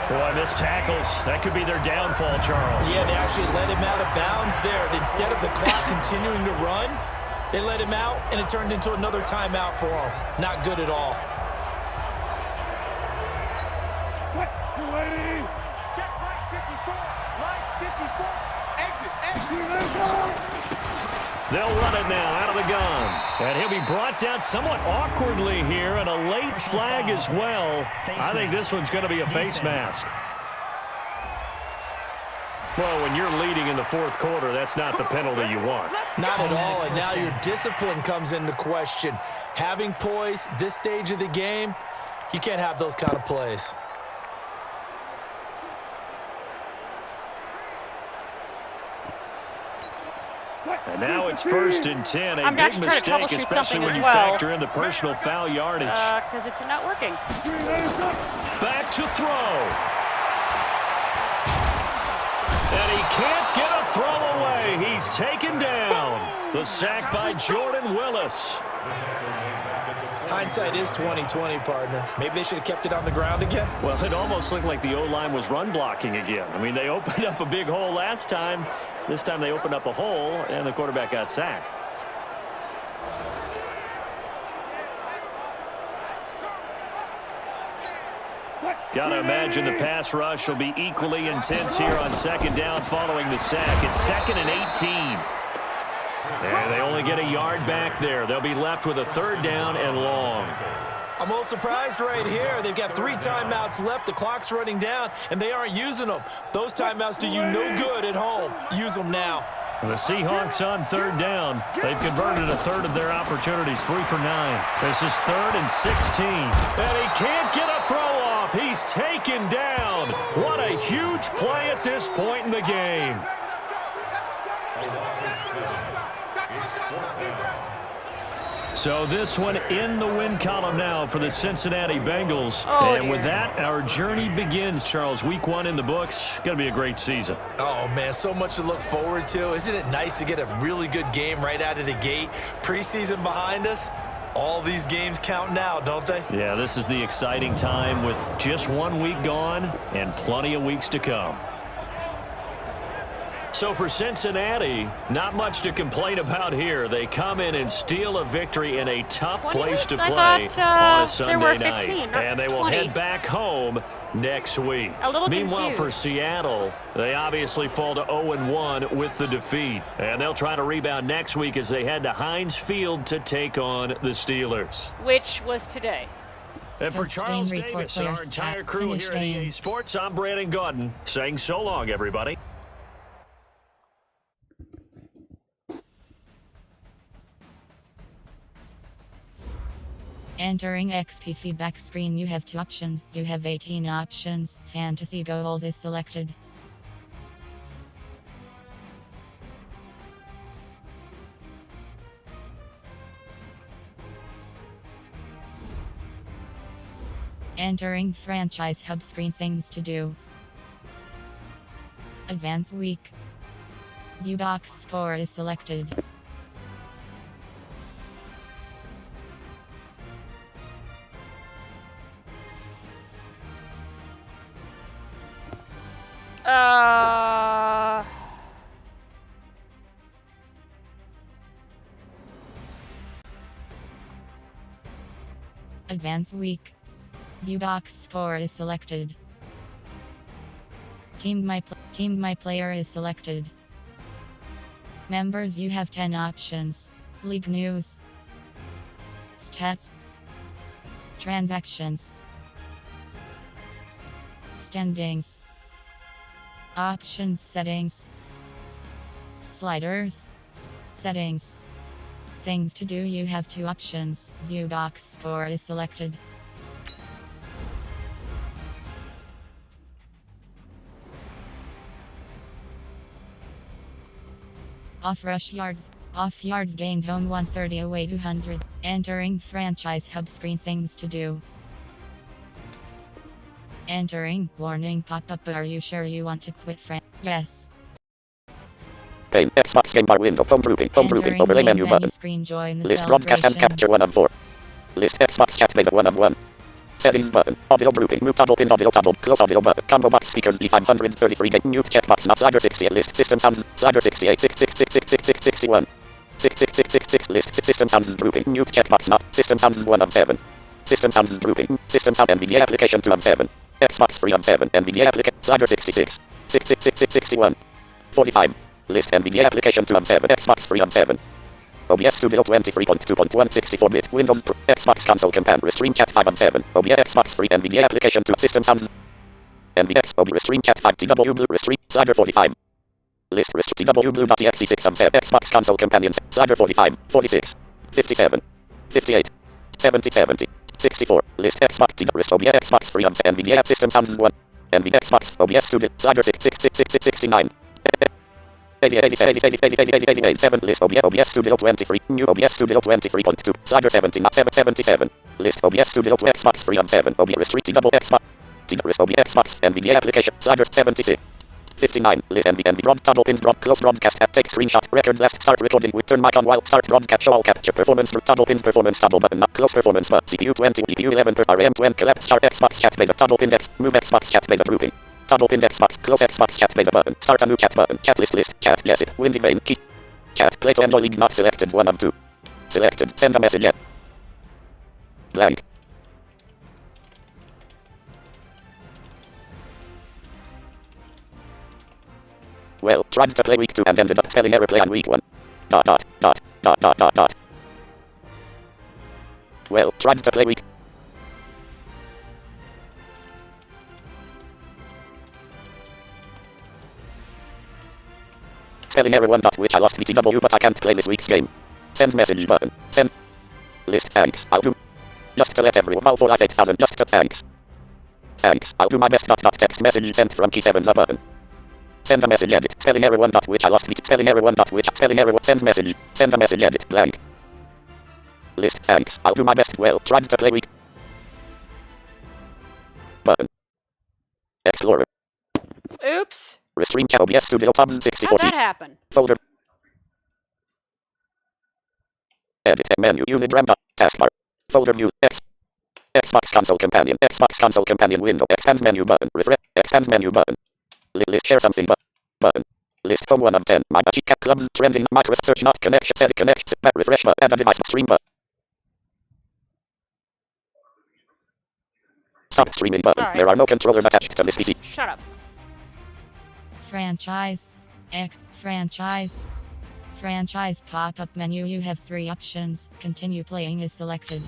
Speaker 7: Boy, missed tackles. That could be their downfall, Charles.
Speaker 8: Yeah, they actually let him out of bounds there. Instead of the clock continuing to run, they let him out, and it turned into another timeout for him. Not good at all.
Speaker 10: Check right 54. Right 54. Exit.
Speaker 7: They'll run it now out of the gun. And he'll be brought down somewhat awkwardly here, and a late flag as well. I think this one's going to be a face mask. Well, when you're leading in the fourth quarter, that's not the penalty you want.
Speaker 8: Not at all, and now your discipline comes into question. Having poise this stage of the game, you can't have those kind of plays.
Speaker 7: And now it's 1st and 10. A big mistake, especially when you factor in the personal foul yardage.
Speaker 2: Because it's not working.
Speaker 7: Back to throw. And he can't get a throw away. He's taken down. The sack by Jordan Willis.
Speaker 8: Hindsight is 20/20, partner. Maybe they should have kept it on the ground again.
Speaker 7: Well, it almost looked like the O-line was run blocking again. I mean, they opened up a big hole last time. This time they opened up a hole, and the quarterback got sacked. Got to imagine the pass rush will be equally intense here on 2nd down following the sack. It's 2nd and 18. And they only get a yard back there. They'll be left with a 3rd down and long.
Speaker 8: I'm a little surprised right here. They've got 3 timeouts left. The clock's running down, and they aren't using them. Those timeouts do you no good at home. Use them now.
Speaker 7: The Seahawks on 3rd down. They've converted a third of their opportunities, 3 for 9. This is 3rd and 16. And he can't get a throw off. He's taken down. What a huge play at this point in the game. So this one in the win column now for the Cincinnati Bengals. And with that, our journey begins, Charles. Week 1 in the books. Going to be a great season.
Speaker 8: Oh, man, so much to look forward to. Isn't it nice to get a really good game right out of the gate? Preseason behind us. All these games count now, don't they?
Speaker 7: Yeah, this is the exciting time with just 1 week gone and plenty of weeks to come. So for Cincinnati, not much to complain about here. They come in and steal a victory in a tough place to play on a Sunday night. And they will head back home next week. Meanwhile, for Seattle, they obviously fall to 0-1 with the defeat. And they'll try to rebound next week as they head to Heinz Field to take on the Steelers.
Speaker 2: Which was today.
Speaker 7: And for Charles Davis and our entire crew here at EA Sports, I'm Brandon Gordon saying so long, everybody.
Speaker 5: Entering XP feedback screen, you have 2 options. You have 18 options. Fantasy goals is selected. Entering franchise hub screen, things to do. Advance week. View box score is selected. Advance week. View box score is selected. Team my player is selected. Members, you have 10 options. League news. Stats. Transactions. Standings. Options settings. Sliders. Settings. Things to do, you have 2 options. View box score is selected. Off rush yards. Off yards gained home 130 away 200. Entering franchise hub screen, things to do. Entering warning pop-up. Are you sure you want to quit Yes.
Speaker 1: pane. Xbox game bar window. Home grouping. Home grouping.
Speaker 5: Entering
Speaker 1: Overlay
Speaker 5: main
Speaker 1: menu button.
Speaker 5: screen, join the
Speaker 1: List broadcast and
Speaker 5: celebration.
Speaker 1: capture 1 of 4. List Xbox chat made 1 of 1. Settings button. Audio grouping. Mute toggle pin audio toggle. Close audio button. Combo box speakers D533. Get mute checkbox. Not slider 68. List system sound. Slider 68. 6666661. 66666. List system sound grouping. Mute checkbox. Not system sound 1 of 7. System sound grouping. System sound NVDA application 2 of 7. Xbox 3 of 7. NVDA application. Slider 66. 66661. 45. List NVDA application 2 of 7. Xbox 3 of 7. OBS Studio 23.2.164-bit. Windows Pro. Xbox console companion. Restream chat 5 of 7. OBS Xbox 3 NVDA application 2. System sound. NVX OB Restream chat 5 TW Blue Restream. Slider 45. List Restream TW Blue.exe 6 of 7. Xbox console companion. Slider 45. 46. 57. 58. 70. 70. 64. List Xbox TW Rest OBS Xbox 3 of NVDA System sound 1. NVX Xbox OBS Studio. Slider 6666669. 87 list OBS Studio 23 new OBS Studio 23.2 slider 70 not 777 list OBS Studio Xbox 3 of 7 OBS restrict double Xbox list OBS Xbox NVDA application slider 76 59 list NVDA broad double pin broad close broadcast app take screenshot record left start recording with turn mic on while start broadcast show all capture performance double pin performance double button not close performance but CPU 20 GPU 11 per RM 20 collapse start Xbox chat beta double pin X move Xbox chat beta grouping double pin Xbox close Xbox chat beta button start a new chat button chat list chat yes it windy vein key chat play to enjoy league not selected 1 of 2 selected send a message yet blank well tried to play week 2 and ended up spelling error play on week 1 well tried to play week spelling error 1 which I lost BTW but I can't play this week's game. Send message button. Send. List thanks. I'll do. Just to let everyone know for life 8000 just to thanks. Thanks. I'll do my best. Text message sent from key 7 the button. Send a message edit. Spelling error 1 which I lost spelling error 1 which spelling error send message. Send a message edit blank. List thanks. I'll do my best. Well tried to play week. Button. Explorer.
Speaker 2: Oops.
Speaker 1: Restream chat OBS Studio tab 64.
Speaker 2: How'd that happen?
Speaker 1: Folder. Edit menu Unigram taskbar. Folder view Xbox console companion window expand menu button refresh expand menu button list share something button list home 1 of 10 my cat clubs trending micro search not connection set connect refresh add a device stream button stop streaming button
Speaker 2: Right.
Speaker 1: there are no controllers attached to this PC.
Speaker 2: Shut up.
Speaker 5: Franchise. Franchise. Franchise pop-up menu. You have 3 options. Continue playing is selected.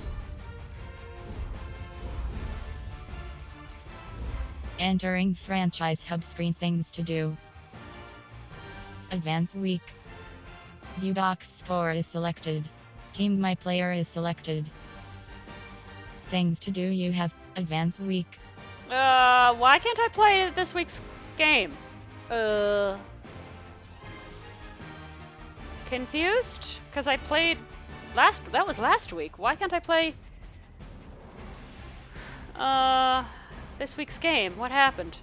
Speaker 5: Entering franchise hub screen. Things to do. Advance week. View docs score is selected. Team my player is selected. Things to do. You have advance week.
Speaker 2: Why can't I play this week's game? Confused? Because I played that was last week. Why can't I play this week's game? What happened?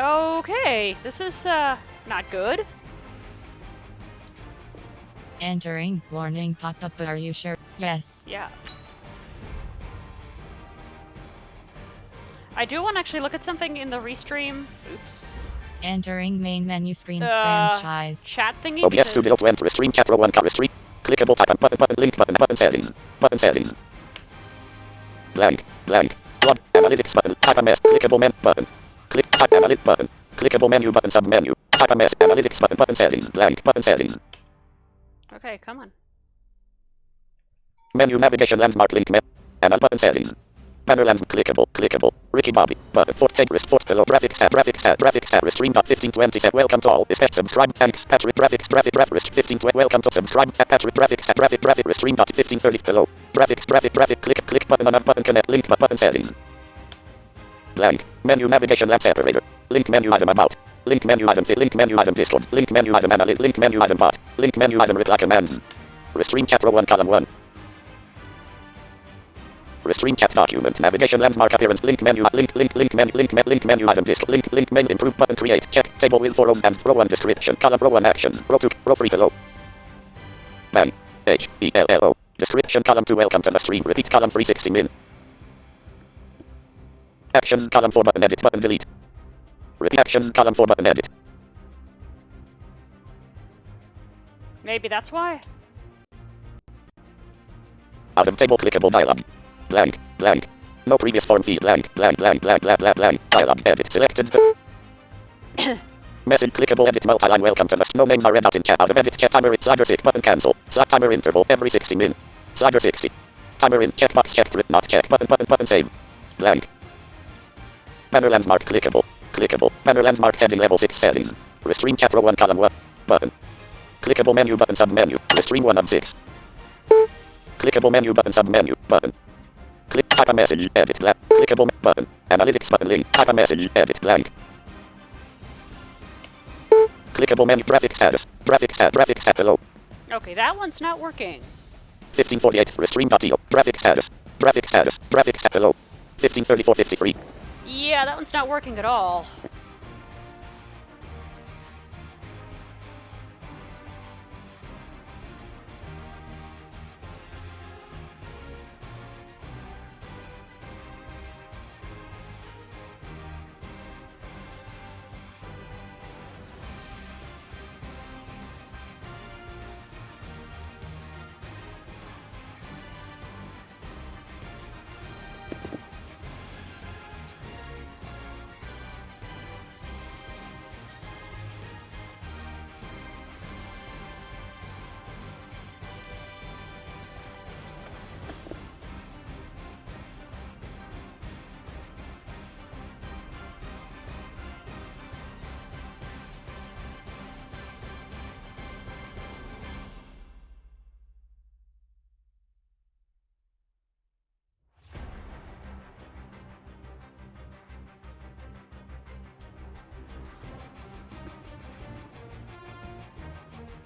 Speaker 2: Okay, this is not good.
Speaker 5: Entering warning pop-up. Are you sure? Yes.
Speaker 2: Yeah. I do want to actually look at something in the restream. Oops.
Speaker 5: Entering main menu screen. Franchise.
Speaker 2: Chat thingy.
Speaker 1: OBS Studio 20 restream chat row 1 restream Clickable type and button link button settings. Button settings. Blank. Log analytics button. Type a mess. Clickable menu button. Click type analytics button. Clickable menu button sub menu. Type a mess. Analytics button settings. Blank button settings.
Speaker 2: Okay, come on.
Speaker 1: Menu navigation landmark link button settings. Banner land clickable. Ricky Bobby button fourth pillow graphics tab restream 1520 set welcome to all is subscribe thanks Patrick graphics rest 1520 welcome to subscribe Patrick graphics graphic restream 1530 pillow graphic click button on button connect link button settings. Blank menu navigation land separator link menu item about link menu item fit link menu item discord link menu item analytic link menu item bot link menu item reply commands restream chat row 1 column 1. Restream chat document navigation landmark appearance link menu link menu item disk link main improve button create check table with 4 rows and row 1 description column row 1 actions row 2 row 3 below. Bang HELLO description column 2 welcome to the stream repeat column 360 min actions column 4 button edit button delete repeat actions column 4 button edit.
Speaker 2: Maybe that's why.
Speaker 1: Out of table clickable dialog. Blank. No previous form field. Blank. Dialog. Edit. Selected. Message clickable edit multi-line welcome to the no names are read out in chat. Out of edit chat timer slider 6 button cancel. Timer interval every 60 min. Slider 60. Timer in checkbox checked not check button save. Blank. Banner landmark clickable. Banner landmark heading level 6 settings. Restream chat row 1 column 1 button. Clickable menu button sub menu. Restream 1 of 6. Clickable menu button sub menu button. Click type a message edit blank. Clickable button analytics button link type a message edit blank. Clickable menu graphic status below.
Speaker 2: Okay, that one's not working.
Speaker 1: 1548 restream.io graphic status below. 153453.
Speaker 2: Yeah, that one's not working at all.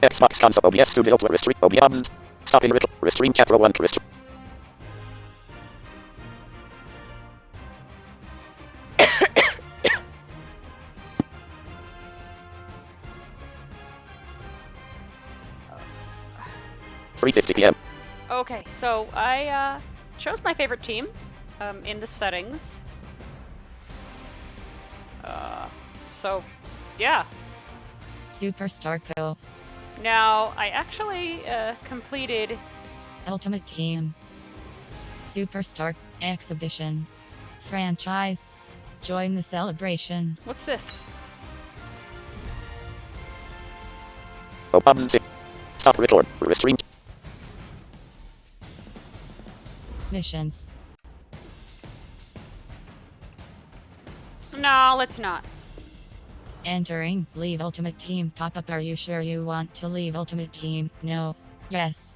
Speaker 1: Xbox console OBS studio to restrict OBS. Stopping restream chat row 1 restrict. PM.
Speaker 2: Okay, so I chose my favorite team in the settings. So yeah.
Speaker 5: Superstar Co.
Speaker 2: Now I actually completed
Speaker 5: Ultimate Team. Superstar Exhibition. Franchise. Join the celebration.
Speaker 2: What's this?
Speaker 1: Stop record. Restream.
Speaker 5: Missions.
Speaker 2: No, let's not.
Speaker 5: Entering. Leave Ultimate Team pop-up. Are you sure you want to leave Ultimate Team? No. Yes.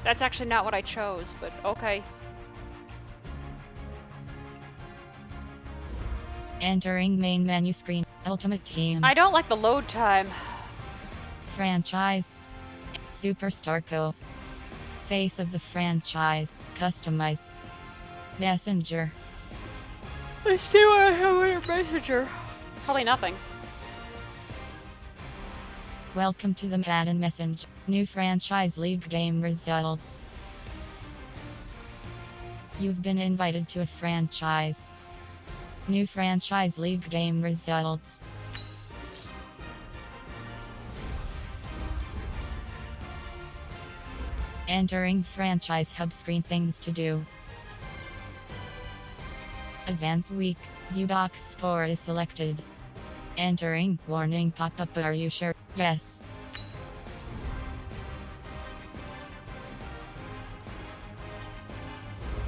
Speaker 2: That's actually not what I chose, but okay.
Speaker 5: Entering main menu screen. Ultimate Team.
Speaker 2: I don't like the load time.
Speaker 5: Franchise. Superstar Co. Face of the franchise. Customize. Messenger.
Speaker 2: Let's see what I have in a messenger. Probably nothing.
Speaker 5: Welcome to the Madden Messenger. New franchise league game results. You've been invited to a franchise. New franchise league game results. Entering franchise hub screen, things to do. Advance week, view box score is selected. Entering, warning pop-up, are you sure? Yes.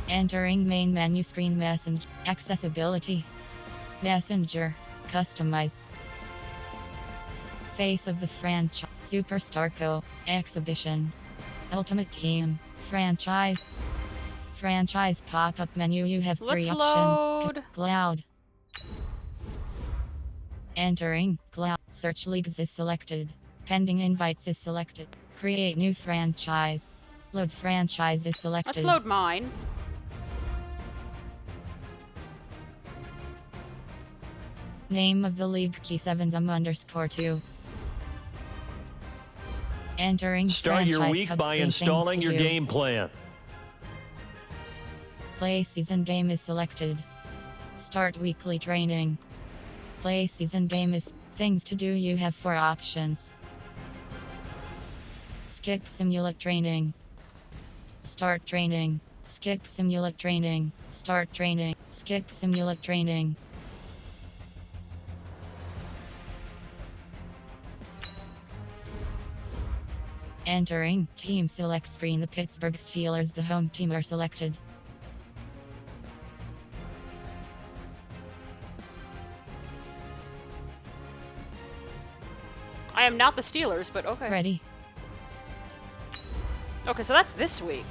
Speaker 5: Entering main menu screen, messenger, accessibility. Messenger, customize. Face of the franchise, Superstar Co, exhibition. Ultimate Team, franchise. Franchise pop-up menu, you have three options. Cloud. Entering, cloud. Search leagues is selected. Pending invites is selected. Create new franchise. Load franchise is selected.
Speaker 2: Let's load mine.
Speaker 5: Name of the league, key 7_2. Entering
Speaker 7: Start your
Speaker 5: franchise
Speaker 7: week
Speaker 5: hub
Speaker 7: by
Speaker 5: screen,
Speaker 7: installing
Speaker 5: things to
Speaker 7: your
Speaker 5: do.
Speaker 7: game plan.
Speaker 5: Play season game is selected. Start weekly training. Play season game is things to do. You have 4 options. Skip simulate training. Start training. Skip simulate training. Start training. Skip simulate training. Entering team select screen, the Pittsburgh Steelers, the home team, are selected.
Speaker 2: I am not the Steelers, but okay.
Speaker 5: Ready.
Speaker 2: Okay, so that's this week.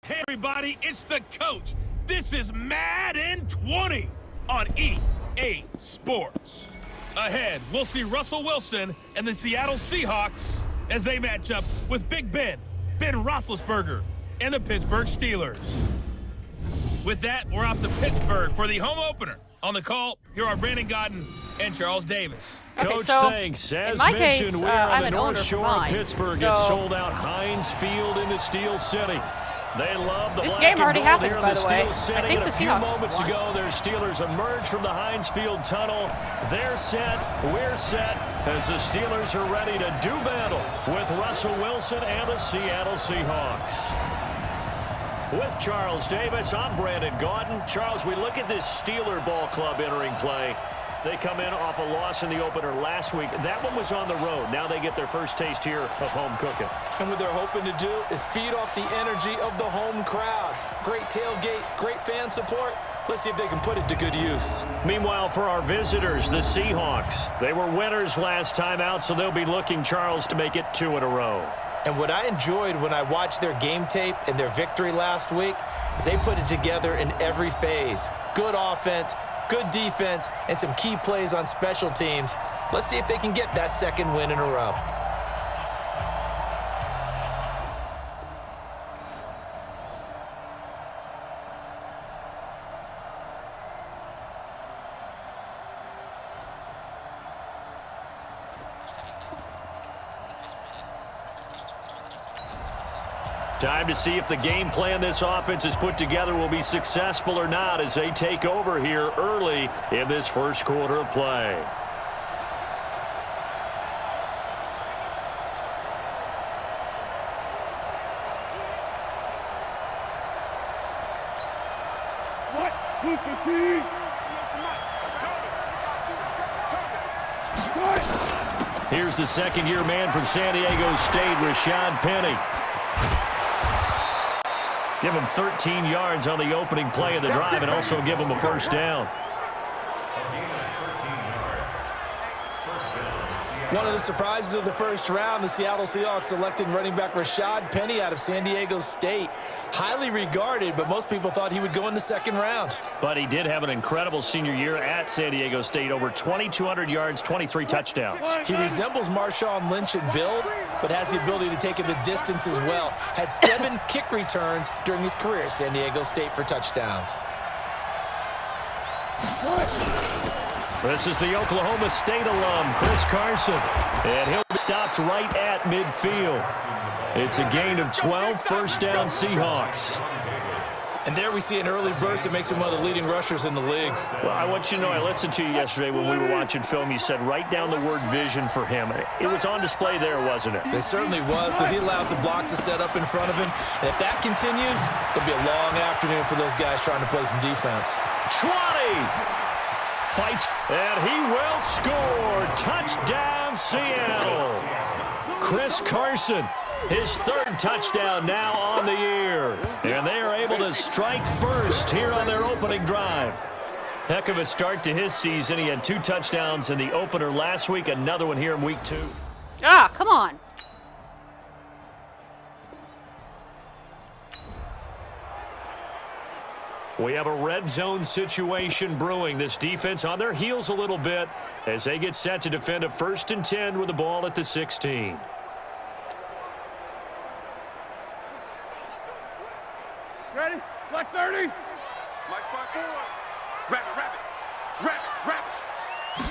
Speaker 6: Hey everybody, it's the coach. This is Madden 20 on EA Sports. Ahead, we'll see Russell Wilson and the Seattle Seahawks as they match up with Big Ben Roethlisberger, and the Pittsburgh Steelers. With that, we're off to Pittsburgh for the home opener. On the call, here are Brandon Godden and Charles Davis.
Speaker 2: Okay,
Speaker 7: Coach,
Speaker 2: so
Speaker 7: thanks. As
Speaker 2: in my
Speaker 7: mentioned,
Speaker 2: case,
Speaker 7: we are on
Speaker 2: I'm
Speaker 7: the
Speaker 2: an
Speaker 7: North
Speaker 2: owner for
Speaker 7: Shore of
Speaker 2: mine,
Speaker 7: Pittsburgh.
Speaker 2: so-
Speaker 7: It's sold out Heinz Field in the Steel City. They love the
Speaker 2: This
Speaker 7: black
Speaker 2: game already
Speaker 7: and gold
Speaker 2: happened,
Speaker 7: here in
Speaker 2: by
Speaker 7: the
Speaker 2: the way.
Speaker 7: Steel City.
Speaker 2: I think
Speaker 7: And
Speaker 2: the
Speaker 7: a few
Speaker 2: Seahawks
Speaker 7: moments
Speaker 2: won.
Speaker 7: ago, their Steelers emerged from the Heinz Field tunnel. They're set, we're set, as the Steelers are ready to do battle with Russell Wilson and the Seattle Seahawks. With Charles Davis, I'm Brandon Gaudin. Charles, we look at this Steeler ball club entering play. They come in off a loss in the opener last week. That one was on the road. Now they get their first taste here of home cooking.
Speaker 8: And what they're hoping to do is feed off the energy of the home crowd. Great tailgate, great fan support. Let's see if they can put it to good use.
Speaker 7: Meanwhile, for our visitors, the Seahawks, they were winners last time out, so they'll be looking, Charles, to make it 2 in a row.
Speaker 8: And what I enjoyed when I watched their game tape and their victory last week is they put it together in every phase. Good offense, good defense, and some key plays on special teams. Let's see if they can get that second win in a row.
Speaker 7: Time to see if the game plan this offense has put together will be successful or not as they take over here early in this first quarter of play.
Speaker 10: What? Who's the team?
Speaker 7: Here's the second-year man from San Diego State, Rashad Penny. Give him 13 yards on the opening play of the drive and also give him a first down.
Speaker 8: One of the surprises of the first round, the Seattle Seahawks selecting running back Rashad Penny out of San Diego State. Highly regarded, but most people thought he would go in the second round.
Speaker 7: But he did have an incredible senior year at San Diego State. Over 2,200 yards, 23 touchdowns.
Speaker 8: He resembles Marshawn Lynch in build, but has the ability to take it the distance as well. Had 7 kick returns during his career at San Diego State for touchdowns.
Speaker 7: This is the Oklahoma State alum, Chris Carson. And he'll be stopped right at midfield. It's a gain of 12, first down Seahawks.
Speaker 8: And there we see an early burst that makes him one of the leading rushers in the league.
Speaker 7: Well, I want you to know, I listened to you yesterday when we were watching film. You said write down the word vision for him. It was on display there, wasn't it?
Speaker 8: It certainly was, because he allows the blocks to set up in front of him. And if that continues, it'll be a long afternoon for those guys trying to play some defense.
Speaker 7: 20! Fights, and he will score. Touchdown, Seattle. Chris Carson, his third touchdown now on the year. And they are able to strike first here on their opening drive. Heck of a start to his season. He had 2 touchdowns in the opener last week, another one here in week 2.
Speaker 2: Ah, come on.
Speaker 7: We have a red zone situation brewing. This defense on their heels a little bit as they get set to defend a 1st and 10 with the ball at the 16.
Speaker 10: Ready? Black 30. Mike 5-4. Rabbit.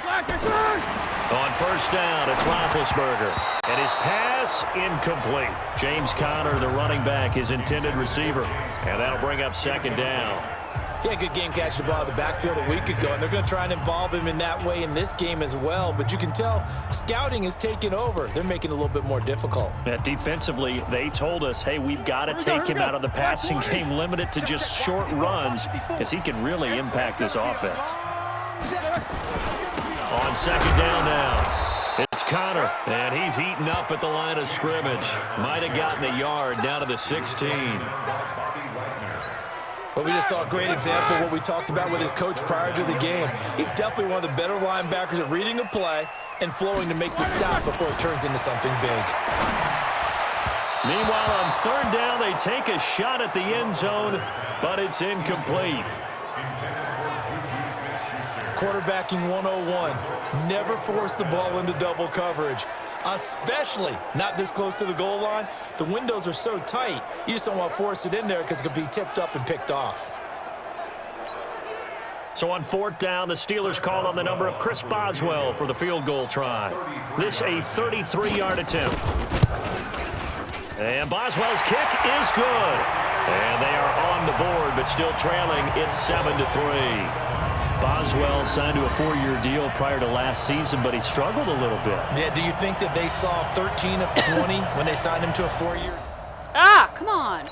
Speaker 10: Black is
Speaker 7: On first down, it's Roethlisberger. And his pass incomplete. James Conner, the running back, his intended receiver. And that'll bring up 2nd down.
Speaker 8: He had a good game catching the ball in the backfield a week ago, and they're going to try and involve him in that way in this game as well. But you can tell scouting is taking over. They're making it a little bit more difficult.
Speaker 7: Defensively, they told us, hey, we've got to take him out of the passing game, limit it to just short runs, because he can really impact this offense. On 2nd down now, it's Conner, and he's eaten up at the line of scrimmage. Might have gotten a yard down to the 16.
Speaker 8: But we just saw a great example of what we talked about with his coach prior to the game. He's definitely one of the better linebackers at reading a play and flowing to make the stop before it turns into something big.
Speaker 7: Meanwhile, on 3rd down, they take a shot at the end zone, but it's incomplete.
Speaker 8: Quarterbacking 101. Never force the ball into double coverage, especially not this close to the goal line. The windows are so tight, you just don't want to force it in there because it could be tipped up and picked off.
Speaker 7: So on 4th down, the Steelers call on the number of Chris Boswell for the field goal try. This a 33-yard attempt. And Boswell's kick is good. And they are on the board, but still trailing. It's 7-3. Boswell signed to a 4-year deal prior to last season, but he struggled a little bit.
Speaker 8: Yeah, do you think that they saw 13 of 20 when they signed him to a 4-year?
Speaker 2: Ah, come on.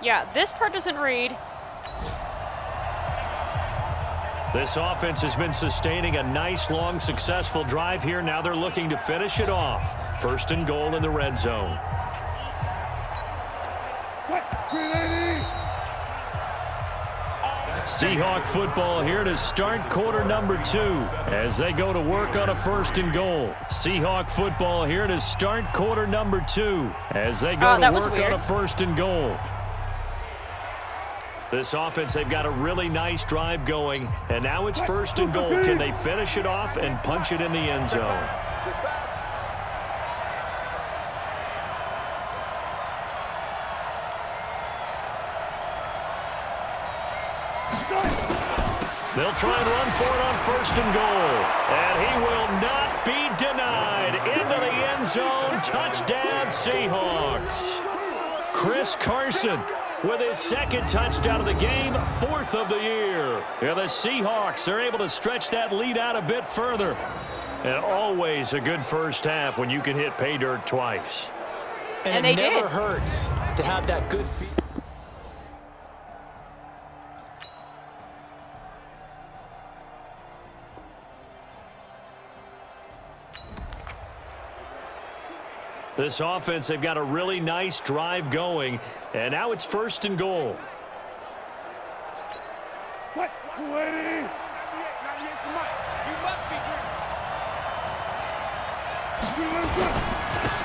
Speaker 2: Yeah, this part doesn't read.
Speaker 7: This offense has been sustaining a nice, long, successful drive here. Now they're looking to finish it off. 1st and goal in the red zone. Seahawk football here to start quarter number 2 as they go to work on a 1st and goal. Seahawk football here to start quarter number 2 as they go to work on a 1st and goal. This offense, they've got a really nice drive going, and now it's 1st and goal. Can they finish it off and punch it in the end zone? They'll try and run for it on 1st and goal. And he will not be denied. Into the end zone. Touchdown, Seahawks. Chris Carson with his 2nd touchdown of the game, 4th of the year. And the Seahawks are able to stretch that lead out a bit further. And always a good first half when you can hit pay dirt twice.
Speaker 8: And it never hurts to have that good feed.
Speaker 7: This offense, they've got a really nice drive going, and now it's 1st and goal.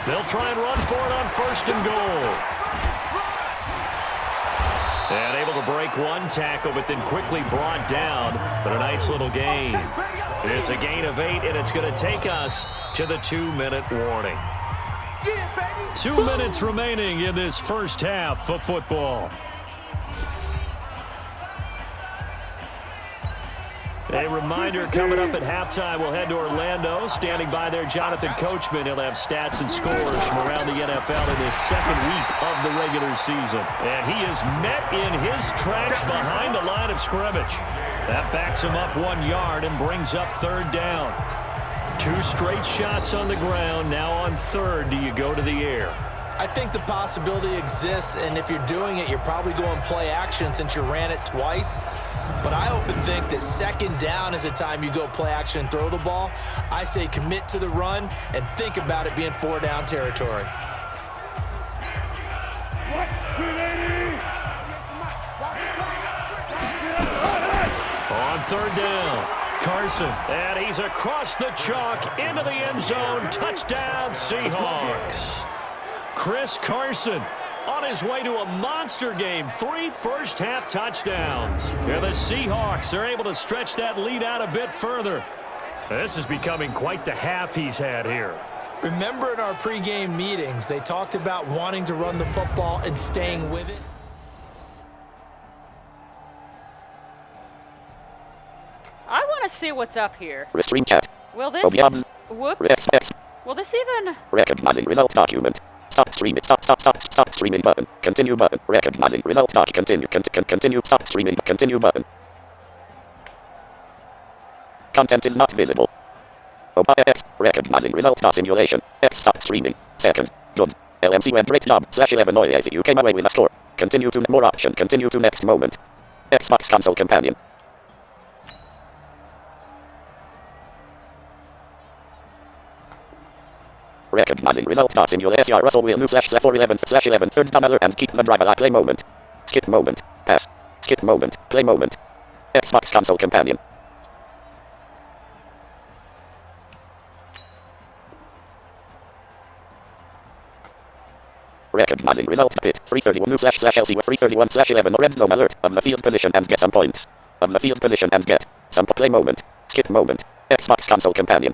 Speaker 7: They'll try and run for it on 1st and goal. And able to break one tackle, but then quickly brought down. But a nice little gain. It's a gain of 8, and it's going to take us to the 2-minute warning. 2 minutes remaining in this first half of football. A reminder, coming up at halftime, we'll head to Orlando. Standing by there, Jonathan Coachman. He'll have stats and scores from around the NFL in his second week of the regular season. And he is met in his tracks behind the line of scrimmage. That backs him up 1 yard and brings up third down. 2 straight shots on the ground. Now on third, do you go to the air?
Speaker 8: I think the possibility exists, and if you're doing it, you're probably going play action since you ran it twice. But I often think that second down is a time you go play action and throw the ball. I say commit to the run and think about it being 4 down territory.
Speaker 7: On third down, Carson, and he's across the chalk into the end zone. Touchdown, Seahawks. Chris Carson on his way to a monster game. 3 first-half touchdowns. And the Seahawks are able to stretch that lead out a bit further. This is becoming quite the half he's had here.
Speaker 8: Remember in our pregame meetings, they talked about wanting to run the football and staying with it?
Speaker 2: I want to see what's up here.
Speaker 1: Restream chat.
Speaker 2: Will this...
Speaker 1: OBM.
Speaker 2: Whoops. Will this even...
Speaker 1: Recognizing results document. Stop streaming. Stop streaming button. Continue button. Recognizing results doc. Continue. Continue. Stop streaming. Continue button. Content is not visible. X. Recognizing results doc simulation. X. Stop streaming. Second. Good. LMC went great job. /11 Oy. You came away with a score. Continue to more option. Continue to next moment. Xbox console companion. Recognizing results dot simulation. Russell will move /411 third down alert and keep the drive alive. Play moment. Skip moment. Pass. Skip moment. Play moment. Xbox console companion. Recognizing results pit 331 move /LC with 331/11 red zone alert of the field position and get some points. Of the field position and get some play moment. Skip moment. Xbox console companion.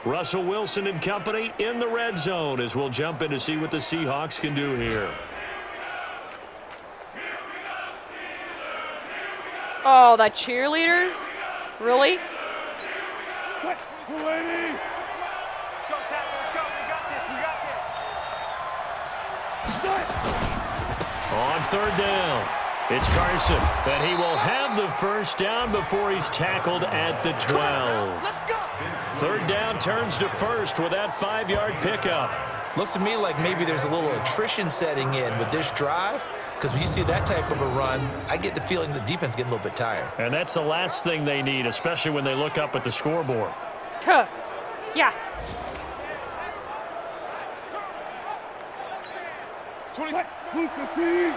Speaker 7: Russell Wilson and company in the red zone as we'll jump in to see what the Seahawks can do here.
Speaker 2: Oh, the cheerleaders? Really?
Speaker 7: On third down, it's Carson, and he will have the first down before he's tackled at the 12. Third down turns to first with that 5-yard pickup.
Speaker 8: Looks to me like maybe there's a little attrition setting in with this drive, because when you see that type of a run, I get the feeling the defense getting a little bit tired.
Speaker 7: And that's the last thing they need, especially when they look up at the scoreboard.
Speaker 2: Huh. Yeah.
Speaker 10: 20. Watch the screen.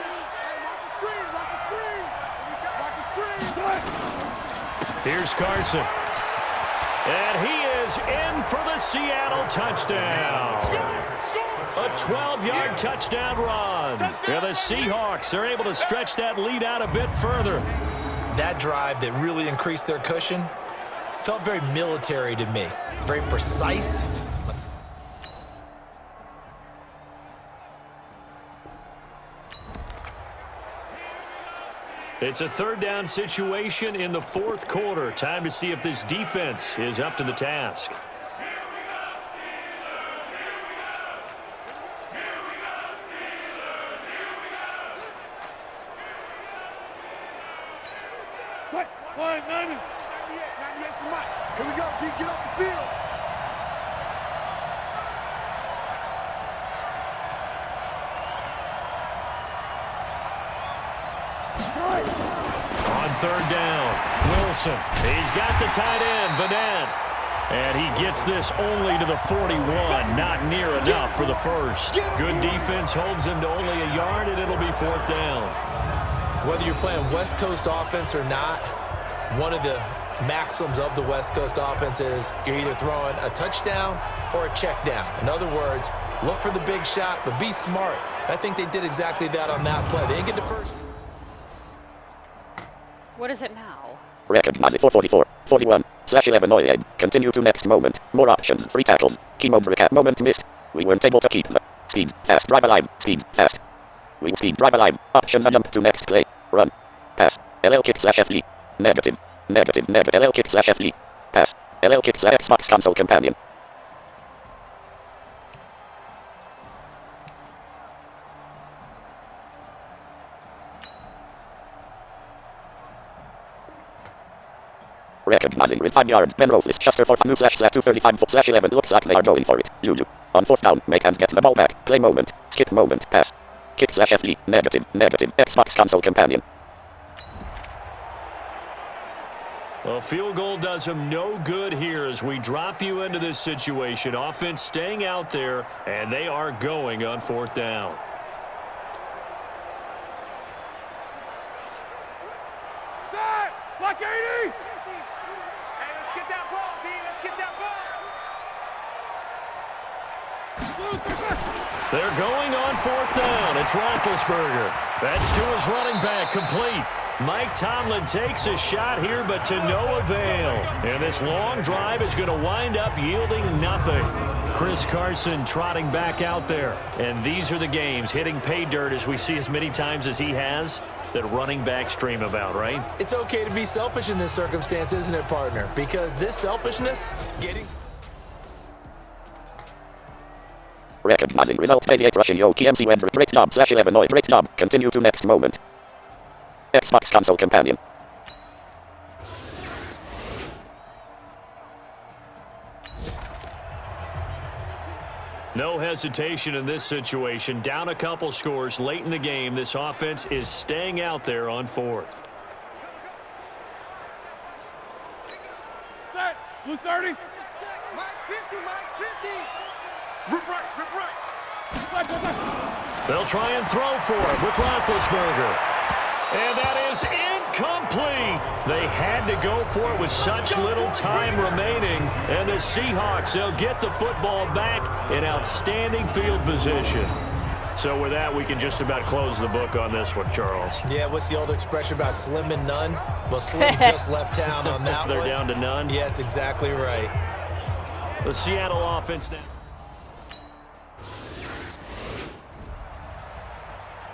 Speaker 10: Watch the screen.
Speaker 7: Here's Carson. And he is in for the Seattle touchdown. A 12-yard touchdown run. And the Seahawks are able to stretch that lead out a bit further.
Speaker 8: That drive that really increased their cushion felt very military to me. Very precise.
Speaker 7: It's a third down situation in the fourth quarter. Time to see if this defense is up to the task.
Speaker 10: Line 90. 98 for Mike. Here we go, D. Get off the field.
Speaker 7: On third down, Wilson. He's got the tight end, Vanette. And he gets this only to the 41. Not near enough for the first. Good defense holds him to only a yard, and it'll be fourth down.
Speaker 8: Whether you're playing West Coast offense or not, one of the maxims of the West Coast offense is you're either throwing a touchdown or a check down. In other words, look for the big shot, but be smart. I think they did exactly that on that play. They didn't get the first.
Speaker 2: What is it now?
Speaker 1: Recognize it 444, 41/11 Oy. Continue to next moment. More options. 3 tackles. Key mode recap moment missed. We weren't able to keep the speed fast drive alive. Speed fast. We speed drive alive. Options and jump to next play. Run. Pass. LL kick slash FD. Negative. Negative. Negative. LL kick slash FD. Pass. LL kick slash Xbox console companion. Recognizing with 5 yards. Ben Roethlisberger for new slash 235 /11. Looks like they are going for it. Juju. On fourth down. Make and get the ball back. Play moment. Skip moment. Pass. Kick slash FD. Negative. Negative. Xbox console companion.
Speaker 7: A field goal does him no good here as we drop you into this situation. Offense staying out there, and they are going on fourth down.
Speaker 10: It's like 80! Hey, let's get that ball, D. Let's get that ball.
Speaker 7: They're going on fourth down. It's Roethlisberger. That's to his running back, complete. Mike Tomlin takes a shot here, but to no avail. And this long drive is going to wind up yielding nothing. Chris Carson trotting back out there. And these are the games, hitting pay dirt as we see as many times as he has, that running backs dream about, right?
Speaker 8: It's okay to be selfish in this circumstance, isn't it, partner? Because this selfishness, getting...
Speaker 1: Recognizing results 88 rushing yo KMC Wendrick. Great job /11 great job. Continue to next moment. Xbox console companion.
Speaker 7: No hesitation in this situation. Down a couple scores late in the game. This offense is staying out there on fourth.
Speaker 10: Set. Blue 30. Mike 50, Mike 50. Rip right, rip right.
Speaker 7: They'll try and throw for it with Roethlisberger. And that is incomplete. They had to go for it with such little time remaining. And the Seahawks, they'll get the football back in outstanding field position. So with that, we can just about close the book on this one, Charles.
Speaker 8: Yeah, what's the old expression about slim and none? Well, Slim just left town on that
Speaker 7: They're
Speaker 8: one.
Speaker 7: down to none?
Speaker 8: Yes, exactly right.
Speaker 7: The Seattle offense now.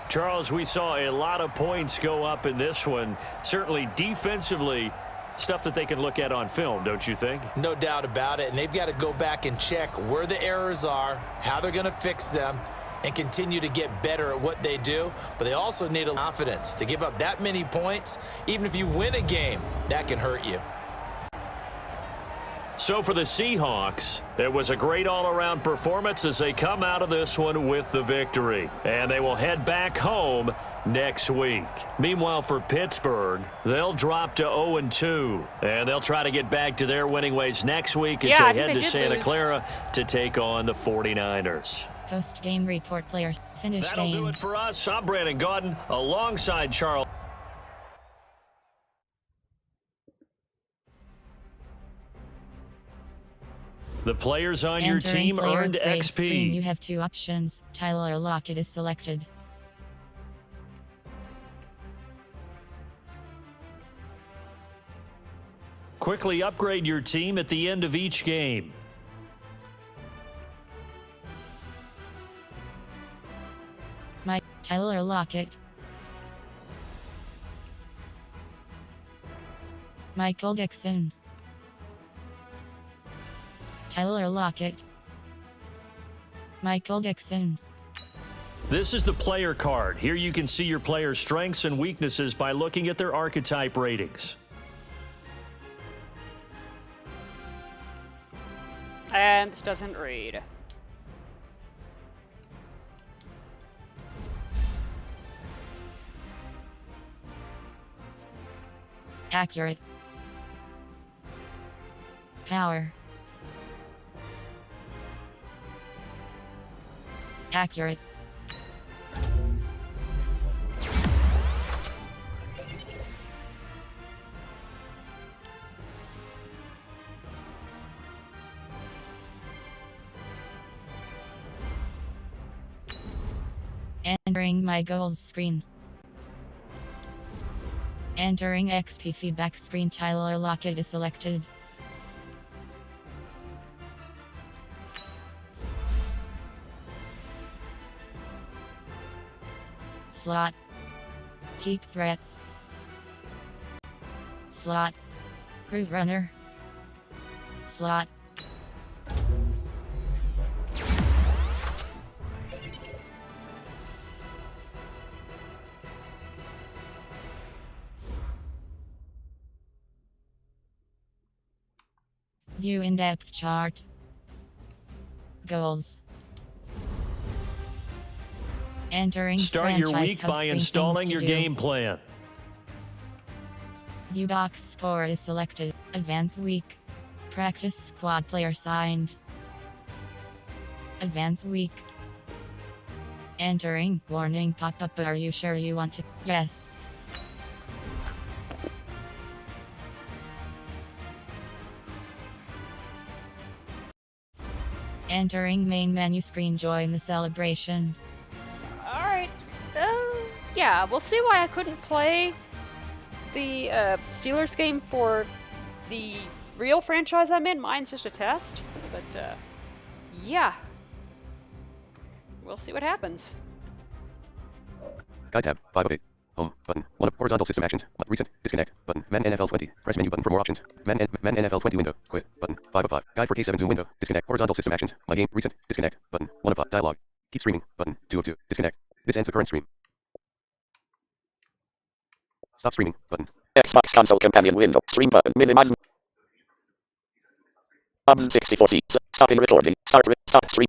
Speaker 7: Charles, we saw a lot of points go up in this one. Certainly defensively, stuff that they can look at on film, don't you think?
Speaker 8: No doubt about it. And they've got to go back and check where the errors are, how they're going to fix them, and continue to get better at what they do. But they also need a confidence to give up that many points. Even if you win a game, that can hurt you.
Speaker 7: So for the Seahawks, it was a great all-around performance as they come out of this one with the victory. And they will head back home next week. Meanwhile, for Pittsburgh, they'll drop to 0-2. And they'll try to get back to their winning ways next week as they head to Santa Clara to take on the 49ers.
Speaker 5: Post-game report players. Finish
Speaker 7: That'll
Speaker 5: game.
Speaker 7: do it for us. I'm Brandon Gaudin alongside Charles. The players on your
Speaker 5: Entering
Speaker 7: team
Speaker 5: player
Speaker 7: earned
Speaker 5: grade
Speaker 7: XP.
Speaker 5: Screen, you have two options. Tyler Lockett is selected.
Speaker 7: Quickly upgrade your team at the end of each game.
Speaker 5: Tyler Lockett. Michael Dixon. Tyler Lockett. Michael Dixon.
Speaker 7: This is the player card. Here you can see your player's strengths and weaknesses by looking at their archetype ratings.
Speaker 2: And this doesn't read.
Speaker 5: Accurate. Power. Accurate. Entering my goals screen. Entering XP feedback screen. Tyler Lockett is selected. Slot. Keep threat. Slot. Root runner. Slot. View in-depth chart. Goals. Entering
Speaker 7: Start your
Speaker 5: franchise
Speaker 7: week
Speaker 5: hub
Speaker 7: by
Speaker 5: screen,
Speaker 7: installing
Speaker 5: things
Speaker 7: your
Speaker 5: to do.
Speaker 7: game plan.
Speaker 5: View box score is selected. Advance week. Practice squad player signed. Advance week. Entering. Warning pop-up. Are you sure you want to? Yes. Entering main menu screen. Join the celebration.
Speaker 2: Alright. Yeah, we'll see why I couldn't play the Steelers game for the real franchise I'm in. Mine's just a test. But, yeah. We'll see what happens.
Speaker 3: Guide tab, 5 of 8. Home, button, 1 of horizontal system actions, recent, disconnect, button, Madden NFL 20, press menu button for more options, Madden NFL 20 window, quit, button, 5 of 5, guide for K7 zoom window, disconnect, horizontal system actions, my game, recent, disconnect, button, 1 of 5, dialog, keep streaming, button, 2 of 2, disconnect, this ends the current stream. Stop streaming, button.
Speaker 1: Xbox console companion window. Stream button. Minimize. 64 seats. Stopping recording. Stop stream.